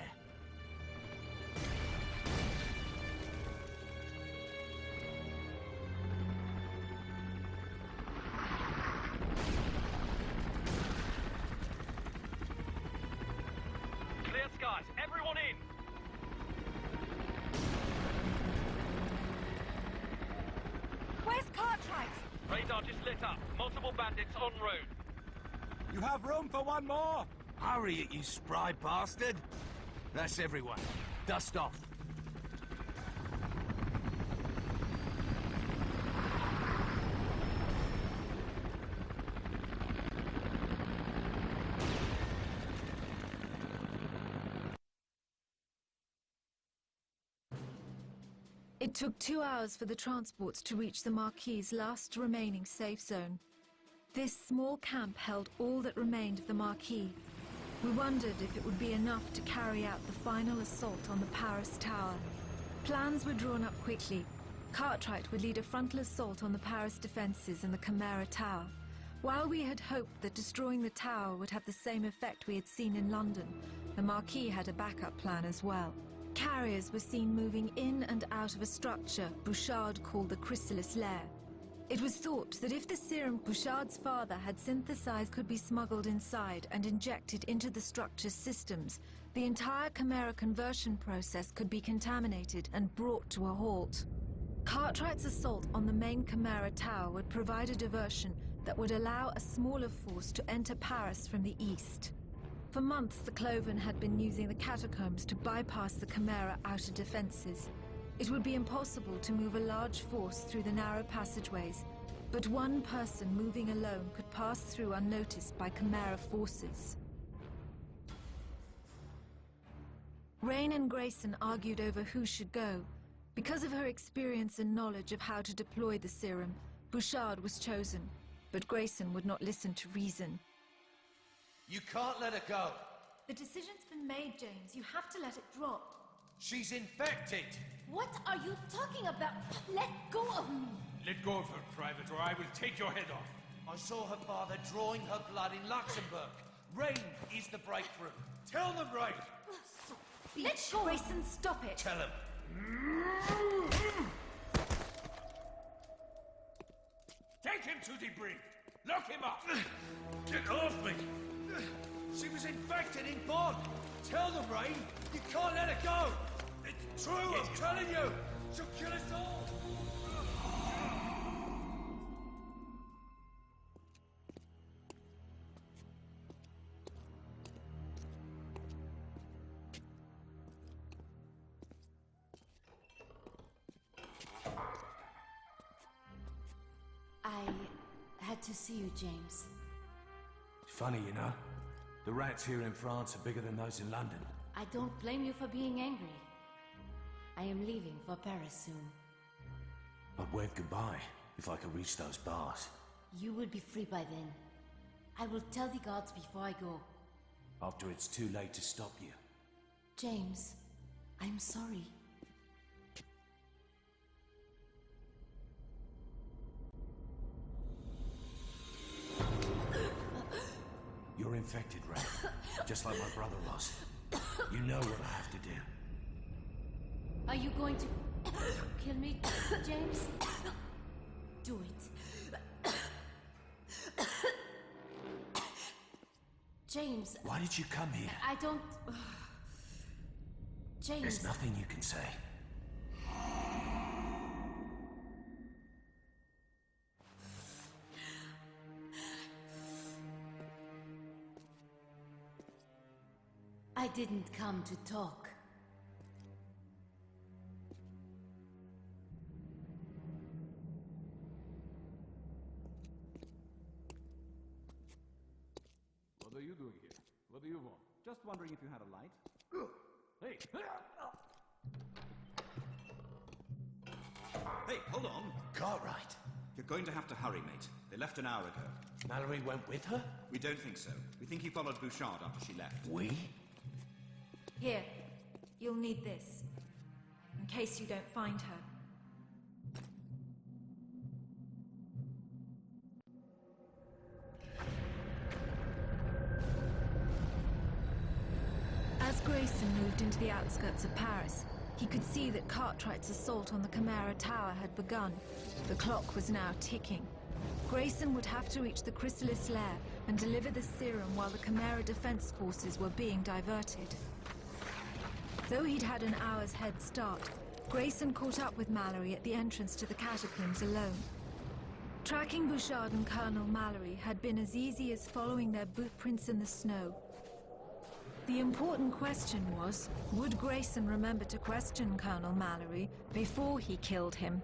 Clear skies. Everyone in. Where's Cartwright? Radar just lit up. Multiple bandits en route. You have room for one more? Hurry it, you spry bastard! That's everyone. Dust off. It took 2 hours for the transports to reach the Marquis's last remaining safe zone. This small camp held all that remained of the Marquis. We wondered if it would be enough to carry out the final assault on the Paris Tower. Plans were drawn up quickly. Cartwright would lead a frontal assault on the Paris defenses and the Chimera Tower. While we had hoped that destroying the tower would have the same effect we had seen in London, the Marquis had a backup plan as well. Carriers were seen moving in and out of a structure Bouchard called the Chrysalis Lair. It was thought that if the serum Bouchard's father had synthesized could be smuggled inside and injected into the structure's systems, the entire Chimera conversion process could be contaminated and brought to a halt. Cartwright's assault on the main Chimera Tower would provide a diversion that would allow a smaller force to enter Paris from the east. For months, the Cloven had been using the catacombs to bypass the Chimera outer defenses. It would be impossible to move a large force through the narrow passageways, but one person moving alone could pass through unnoticed by Chimera forces. Rain and Grayson argued over who should go. Because of her experience and knowledge of how to deploy the serum, Bouchard was chosen, but Grayson would not listen to reason. You can't let her go. The decision's been made, James. You have to let it drop. She's infected. What are you talking about? Let go of me! Let go of her, Private, or I will take your head off. I saw her father drawing her blood in Luxembourg. Rain is the breakthrough. Tell them, Rain. Let go! Grayson, stop it! Tell him. Take him to the brig. Lock him up. Get off me. She was infected in Bonn. Tell them, Rain. You can't let her go. It's true, I'm telling you. She'll kill us all. I had to see you, James. Funny, you know. The rats here in France are bigger than those in London. I don't blame you for being angry. I am leaving for Paris soon. I'd wave goodbye if I could reach those bars. You will be free by then. I will tell the guards before I go. After it's too late to stop you. James, I'm sorry. You're infected, Ray. Just like my brother was. You know what I have to do. Are you going to kill me, James? Do it. James... Why did you come here? I don't... James... There's nothing you can say. I didn't come to talk. you doing here? What do you want? Just wondering if you had a light. Hey! Hey, hold on. Cartwright. You're going to have to hurry, mate. They left an hour ago. Mallory went with her? We don't think so. We think he followed Bouchard after she left. We? Here, you'll need this, in case you don't find her. As Grayson moved into the outskirts of Paris, he could see that Cartwright's assault on the Chimera Tower had begun. The clock was now ticking. Grayson would have to reach the Chrysalis lair and deliver the serum while the Chimera defense forces were being diverted. Though he'd had an hour's head start, Grayson caught up with Mallory at the entrance to the catacombs alone. Tracking Bouchard and Colonel Mallory had been as easy as following their boot prints in the snow. The important question was, would Grayson remember to question Colonel Mallory before he killed him?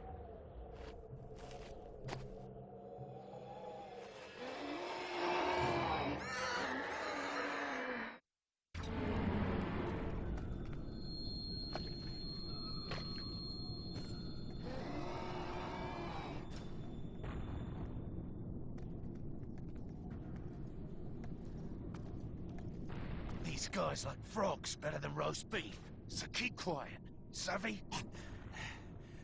These guys like frogs better than roast beef, so keep quiet. Savvy?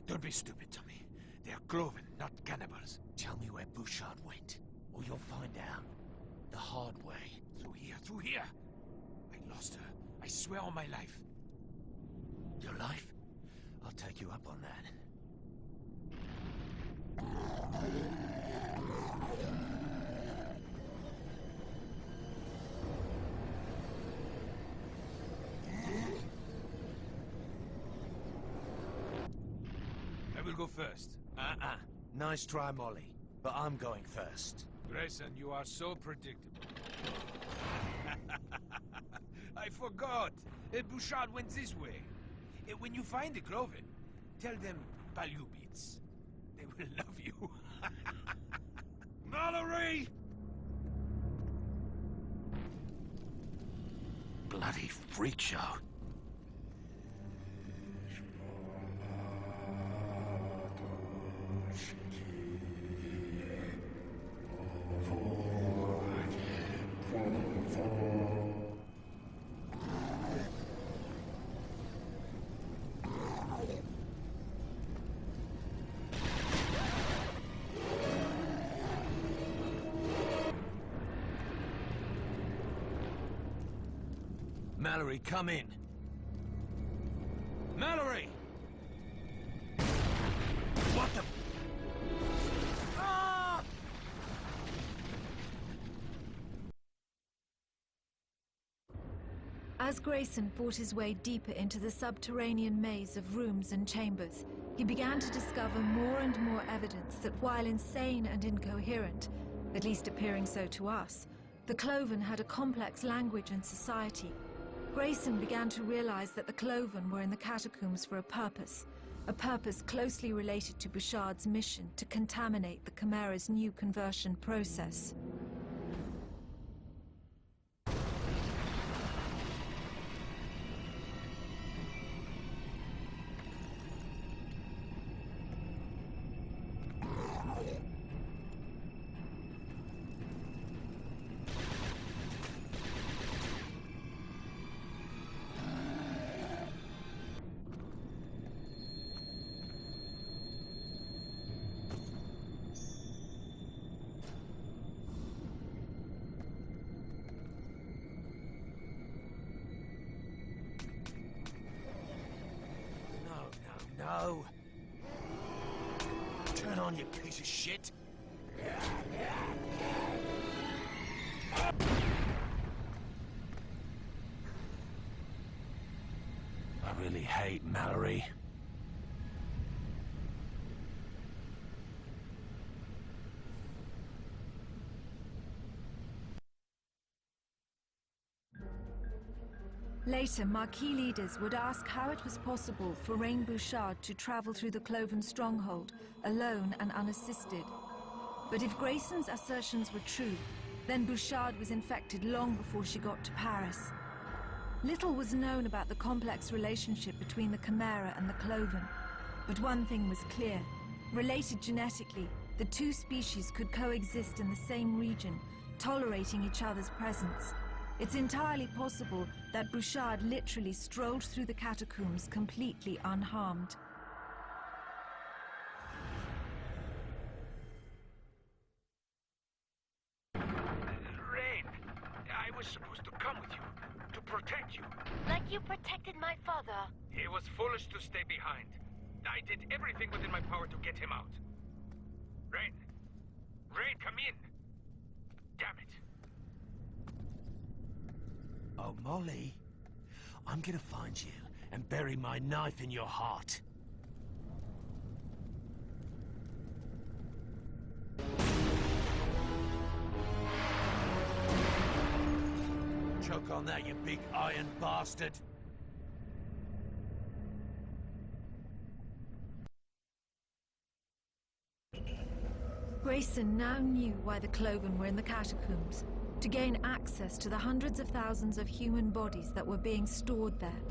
Don't be stupid, Tommy. They're Cloven, not cannibals. Tell me where Bouchard went, or you'll find out. The hard way. Through here. I lost her. I swear on my life. Your life? I'll take you up on that. I will go first. Nice try, Molly. But I'm going first. Grayson, you are so predictable. I forgot. Bouchard went this way. When you find the Cloven, tell them Palubits. They will love you. Mallory! Bloody freak show. Mallory, come in. Mallory! What the... Ah! As Grayson fought his way deeper into the subterranean maze of rooms and chambers, he began to discover more and more evidence that while insane and incoherent, at least appearing so to us, the Cloven had a complex language and society. Grayson began to realize that the Cloven were in the catacombs for a purpose closely related to Bouchard's mission to contaminate the Chimera's new conversion process. No. Turn on, you piece of shit. I really hate Mallory. Later, Marquis leaders would ask how it was possible for Rain Bouchard to travel through the Cloven stronghold, alone and unassisted. But if Grayson's assertions were true, Then Bouchard was infected long before she got to Paris. Little was known about the complex relationship between the Chimera and the Cloven, but one thing was clear. Related genetically, the two species could coexist in the same region, tolerating each other's presence. It's entirely possible that Bouchard literally strolled through the catacombs completely unharmed. Rain, I was supposed to come with you, to protect you. Like you protected my father. He was foolish to stay behind. I did everything within my power to get him out. Rain! Rain, come in! Damn it! Oh, Molly, I'm gonna find you and bury my knife in your heart. Choke on that, you big iron bastard! Grayson now knew why the Cloven were in the catacombs, to gain access to the hundreds of thousands of human bodies that were being stored there.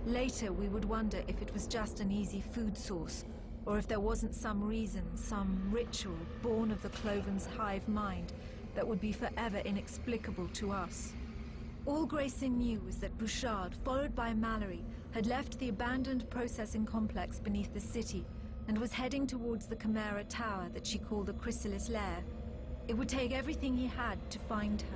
Later, we would wonder if it was just an easy food source, or if there wasn't some reason, some ritual born of the Cloven's hive mind that would be forever inexplicable to us. All Grayson knew was that Bouchard, followed by Mallory, had left the abandoned processing complex beneath the city and was heading towards the Chimera Tower that she called the Chrysalis Lair. It would take everything he had to find her.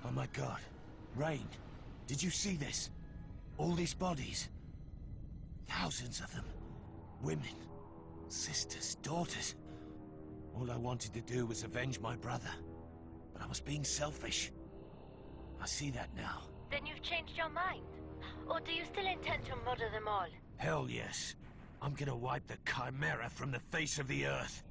Oh my God. Rain, did you see this? All these bodies. Thousands of them. Women, sisters, daughters. All I wanted to do was avenge my brother. But I was being selfish. I see that now. Then you've changed your mind? Or do you still intend to murder them all? Hell yes. I'm gonna wipe the Chimera from the face of the earth.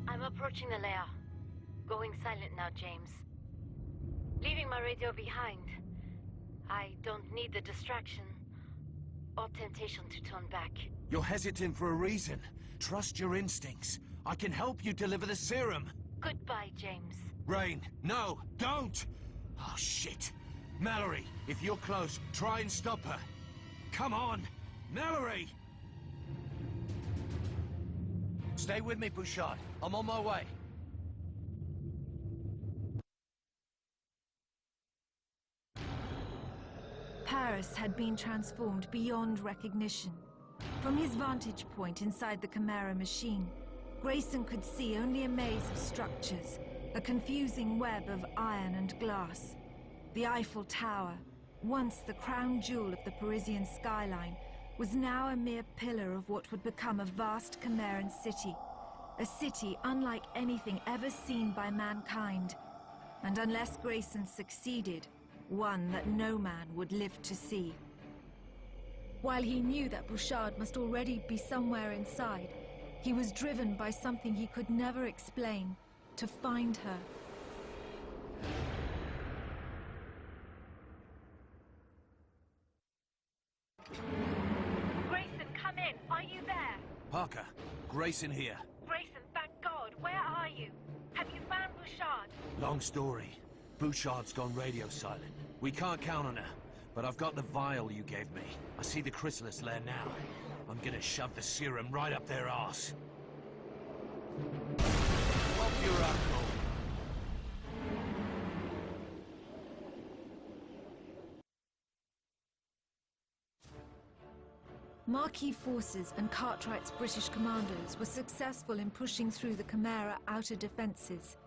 I'm approaching the lair. Going silent now, James. Leaving my radio behind. I don't need the distraction or temptation to turn back. You're hesitant for a reason. Trust your instincts. I can help you deliver the serum. Goodbye, James. Rain, no, don't! Oh, shit. Mallory, if you're close, try and stop her. Come on! Mallory! Stay with me, Bouchard. I'm on my way. Paris had been transformed beyond recognition. From his vantage point inside the Chimera machine, Grayson could see only a maze of structures, a confusing web of iron and glass. The Eiffel Tower, once the crown jewel of the Parisian skyline, was now a mere pillar of what would become a vast Chimeran city. A city unlike anything ever seen by mankind. And unless Grayson succeeded, one that no man would live to see. While he knew that Bouchard must already be somewhere inside, he was driven by something he could never explain, to find her. Grayson, come in. Are you there? Parker, Grayson here. Grayson, thank God. Where are you? Have you found Bouchard? Long story. Bouchard's gone radio silent. We can't count on her, but I've got the vial you gave me. I see the Chrysalis Lair now. I'm gonna shove the serum right up their arse. Up your uncle. Marquis forces and Cartwright's British commandos were successful in pushing through the Chimera outer defenses.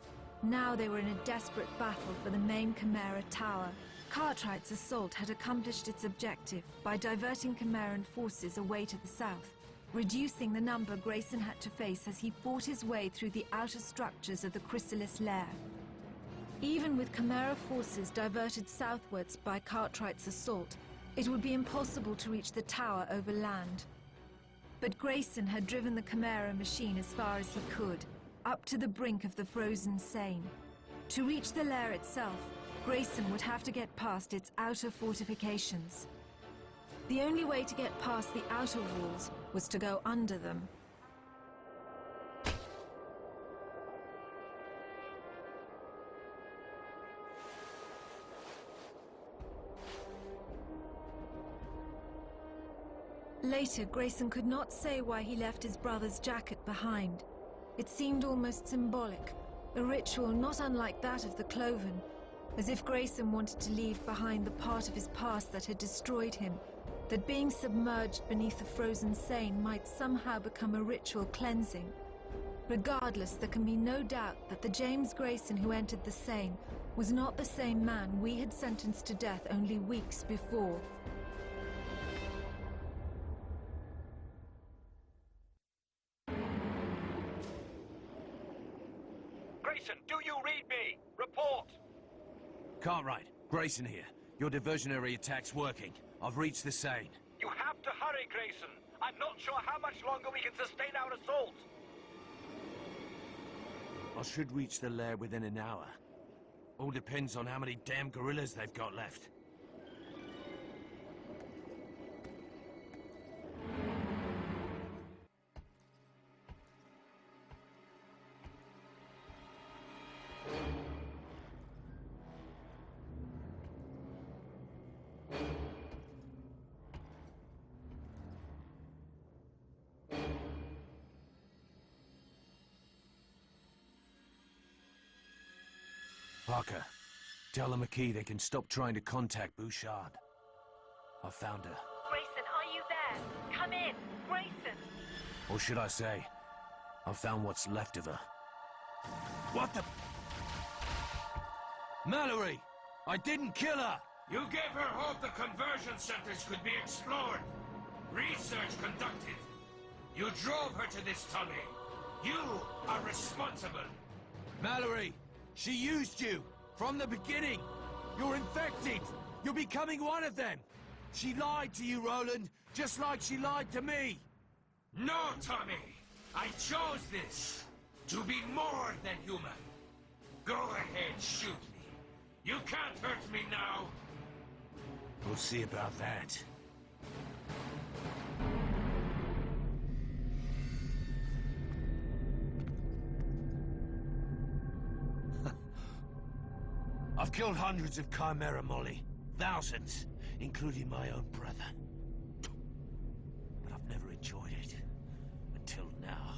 Now they were in a desperate battle for the main Chimera Tower. Cartwright's assault had accomplished its objective by diverting Chimeran forces away to the south, reducing the number Grayson had to face as he fought his way through the outer structures of the Chrysalis Lair. Even with Chimera forces diverted southwards by Cartwright's assault, It would be impossible to reach the tower over land. But Grayson had driven the Chimera machine as far as he could, up to the brink of the frozen Seine. To reach the lair itself, Grayson would have to get past its outer fortifications. The only way to get past the outer walls was to go under them. Later, Grayson could not say why he left his brother's jacket behind. It seemed almost symbolic, a ritual not unlike that of the Cloven, as if Grayson wanted to leave behind the part of his past that had destroyed him, that being submerged beneath the frozen Seine might somehow become a ritual cleansing. Regardless, there can be no doubt that the James Grayson who entered the Seine was not the same man we had sentenced to death only weeks before. Grayson, do you read me? Report! Cartwright, Grayson here. Your diversionary attack's working. I've reached the Seine. You have to hurry, Grayson. I'm not sure how much longer we can sustain our assault. I should reach the lair within an hour. All depends on how many damn gorillas they've got left. Parker, tell the McKee they can stop trying to contact Bouchard. I found her. Grayson, are you there? Come in! Grayson! Or should I say, I found what's left of her. What the... Mallory! I didn't kill her! You gave her hope the conversion centers could be explored. Research conducted. You drove her to this tummy. You are responsible. Mallory! She used you! From the beginning! You're infected! You're becoming one of them! She lied to you, Roland, just like she lied to me! No, Tommy! I chose this! To be more than human! Go ahead, shoot me! You can't hurt me now! We'll see about that. I've killed hundreds of Chimera, Molly. Thousands, including my own brother. But I've never enjoyed it. Until now.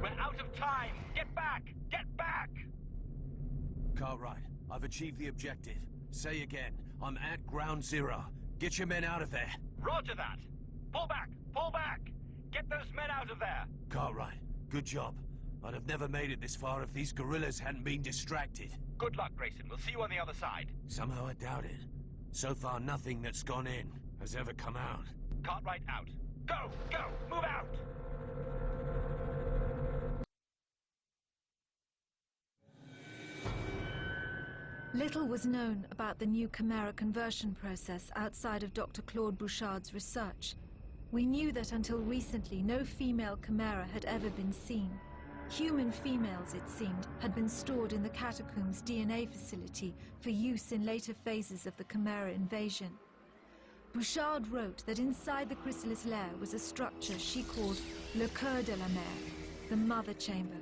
We're out of time! Get back! Get back! Cartwright, I've achieved the objective. Say again, I'm at ground zero. Get your men out of there. Roger that! Pull back! Pull back! Get those men out of there! Cartwright, good job. I'd have never made it this far if these gorillas hadn't been distracted. Good luck, Grayson. We'll see you on the other side. Somehow I doubt it. So far, nothing that's gone in has ever come out. Cartwright out. Go! Go! Move out! Little was known about the new Chimera conversion process outside of Dr. Claude Bouchard's research. We knew that until recently, no female Chimera had ever been seen. Human females, it seemed, had been stored in the Catacombs DNA facility for use in later phases of the Chimera invasion. Bouchard wrote that inside the chrysalis lair was a structure she called Le Cœur de la Mer, the mother chamber.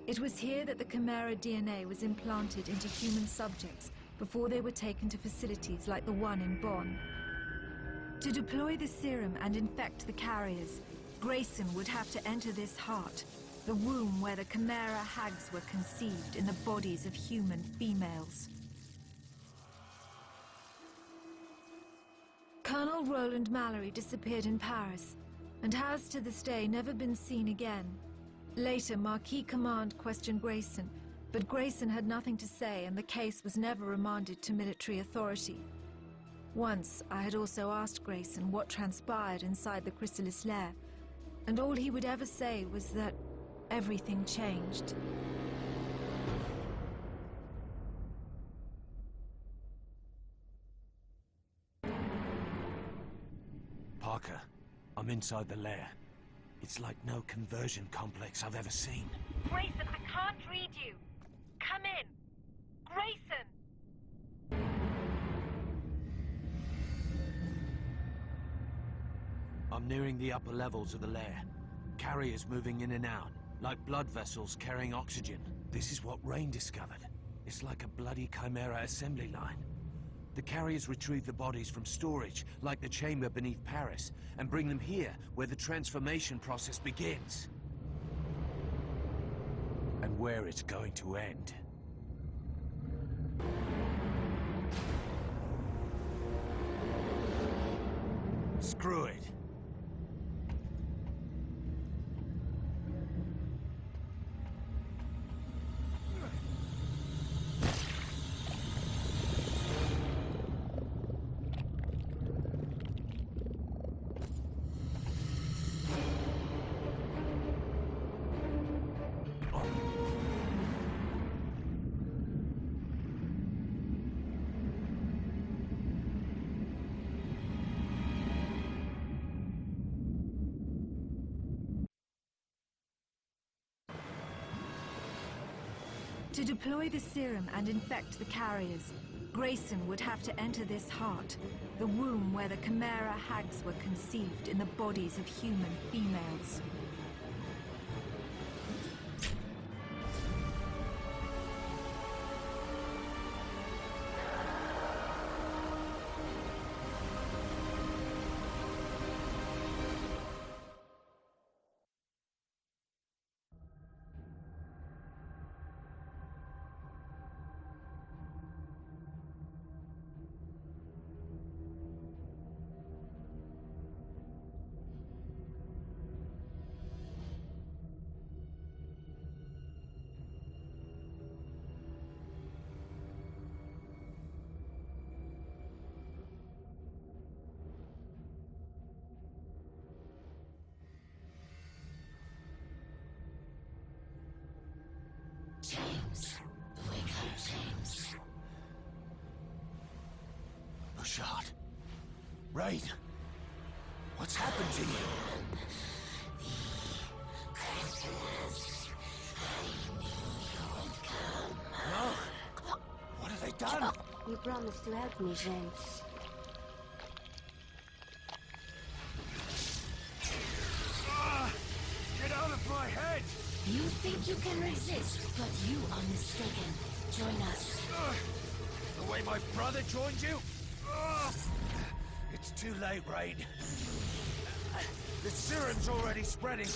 It was here that the Chimera DNA was implanted into human subjects before they were taken to facilities like the one in Bonn. To deploy the serum and infect the carriers, Grayson would have to enter this heart, the womb where the Chimera hags were conceived in the bodies of human females. Colonel Roland Mallory disappeared in Paris, and has to this day never been seen again. Later, Marquis Command questioned Grayson, but Grayson had nothing to say and the case was never remanded to military authority. Once, I had also asked Grayson what transpired inside the chrysalis lair, and all he would ever say was that everything changed. Parker, I'm inside the lair. It's like no conversion complex I've ever seen. Grayson, I can't read you. Come in. Grayson! I'm nearing the upper levels of the lair. Carriers moving in and out, like blood vessels carrying oxygen. This is what Rain discovered. It's like a bloody Chimera assembly line. The carriers retrieve the bodies from storage, like the chamber beneath Paris, and bring them here, where the transformation process begins. And where it's going to end. Screw it. To deploy the serum and infect the carriers, Grayson would have to enter this heart, the womb where the Chimera hags were conceived in the bodies of human females. James, wake up, James. Bouchard. Rain. What's happened to you? The chrysalis. I knew you would come. No. What have they done? You promised to help me, James. Get out of my head! You think you can resist, but you are mistaken. Join us. The way my brother joined you? It's too late, Rain. The serum's already spreading.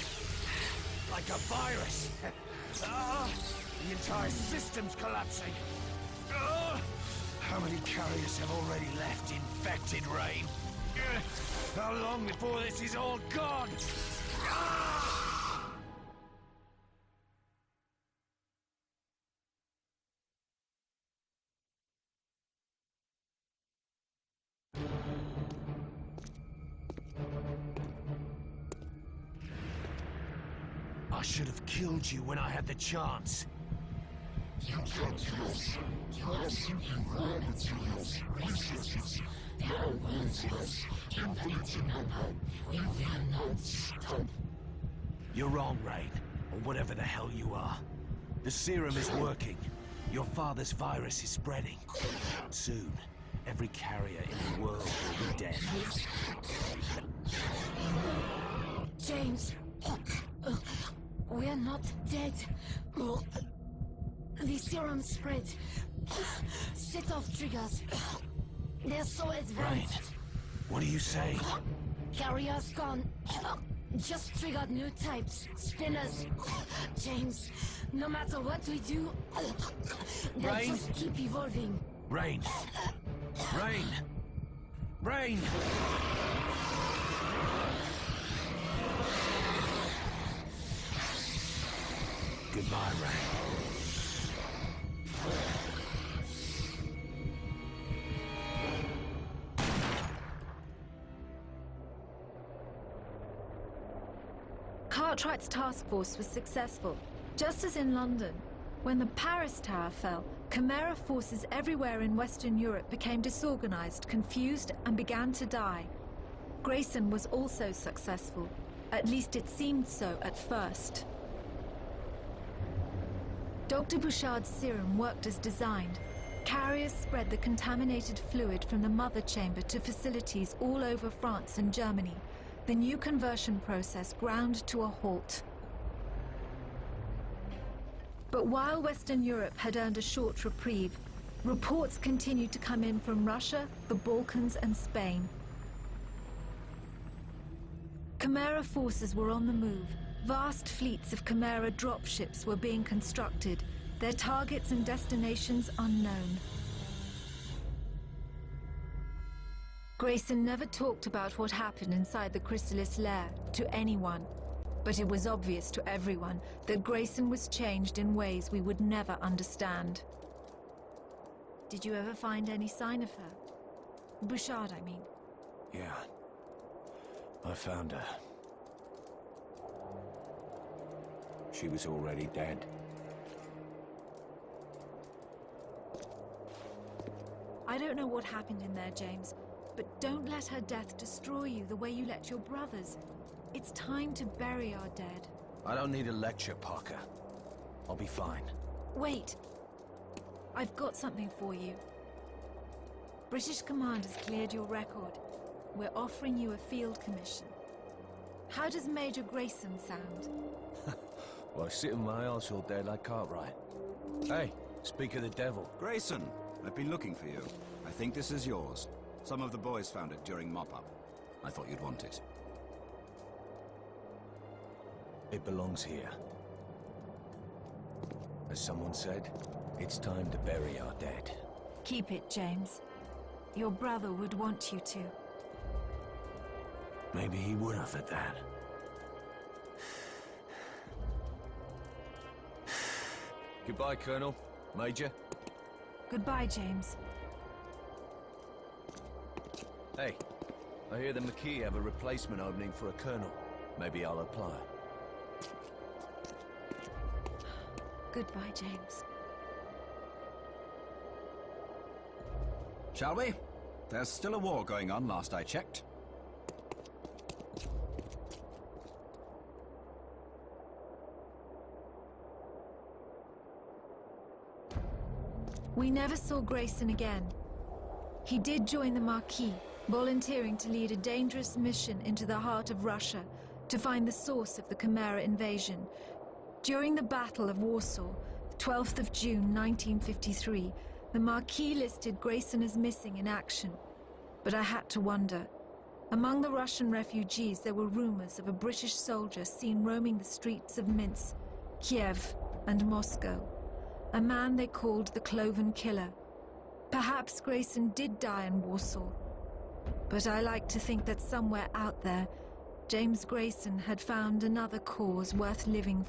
Like a virus. The entire system's collapsing. How many carriers have already left infected, Rain? How long before this is all gone? I should have killed you when I had the chance. You can't kill us. You are simply raw materials, resources. There are ones of us, infinite in number. We will not stop. You're wrong, Rain, or whatever the hell you are. The serum is working. Your father's virus is spreading. Soon, every carrier in the world will be dead. James, we're not dead. The serum spread. Set off triggers. They're so advanced. Rain, what are you saying? Carriers gone. Just triggered new types. Spinners. James, no matter what we do, they'll Rain? just keep evolving. Rain! Rain! Rain! Goodbye, Rain. Cartwright's task force was successful, just as in London. When the Paris Tower fell, Chimera forces everywhere in Western Europe became disorganized, confused, and began to die. Grayson was also successful. At least it seemed so at first. Dr. Bouchard's serum worked as designed. Carriers spread the contaminated fluid from the mother chamber to facilities all over France and Germany. The new conversion process ground to a halt. But while Western Europe had earned a short reprieve, reports continued to come in from Russia, the Balkans, and Spain. Chimera forces were on the move. Vast fleets of Chimera dropships were being constructed, their targets and destinations unknown. Grayson never talked about what happened inside the Chrysalis lair to anyone, but it was obvious to everyone that Grayson was changed in ways we would never understand. Did you ever find any sign of her? Bouchard, I mean. Yeah. I found her. She was already dead. I don't know what happened in there, James, but don't let her death destroy you the way you let your brothers. It's time to bury our dead. I don't need a lecture, Parker. I'll be fine. Wait. I've got something for you. British Command has cleared your record. We're offering you a field commission. How does Major Grayson sound? Well, sit in my arse all day like Cartwright. Hey, speak of the devil. Grayson, I've been looking for you. I think this is yours. Some of the boys found it during mop-up. I thought you'd want it. It belongs here. As someone said, it's time to bury our dead. Keep it, James. Your brother would want you to. Maybe he would have at that. Goodbye, Colonel. Major. Goodbye, James. Hey, I hear the McKee have a replacement opening for a colonel. Maybe I'll apply. Goodbye, James. Shall we? There's still a war going on, last I checked. We never saw Grayson again. He did join the Marquis, volunteering to lead a dangerous mission into the heart of Russia to find the source of the Chimera invasion. During the Battle of Warsaw, 12th of June 1953, the Marquis listed Grayson as missing in action. But I had to wonder. Among the Russian refugees, there were rumors of a British soldier seen roaming the streets of Minsk, Kiev, and Moscow. A man they called the Cloven Killer. Perhaps Grayson did die in Warsaw. But I like to think that somewhere out there, James Grayson had found another cause worth living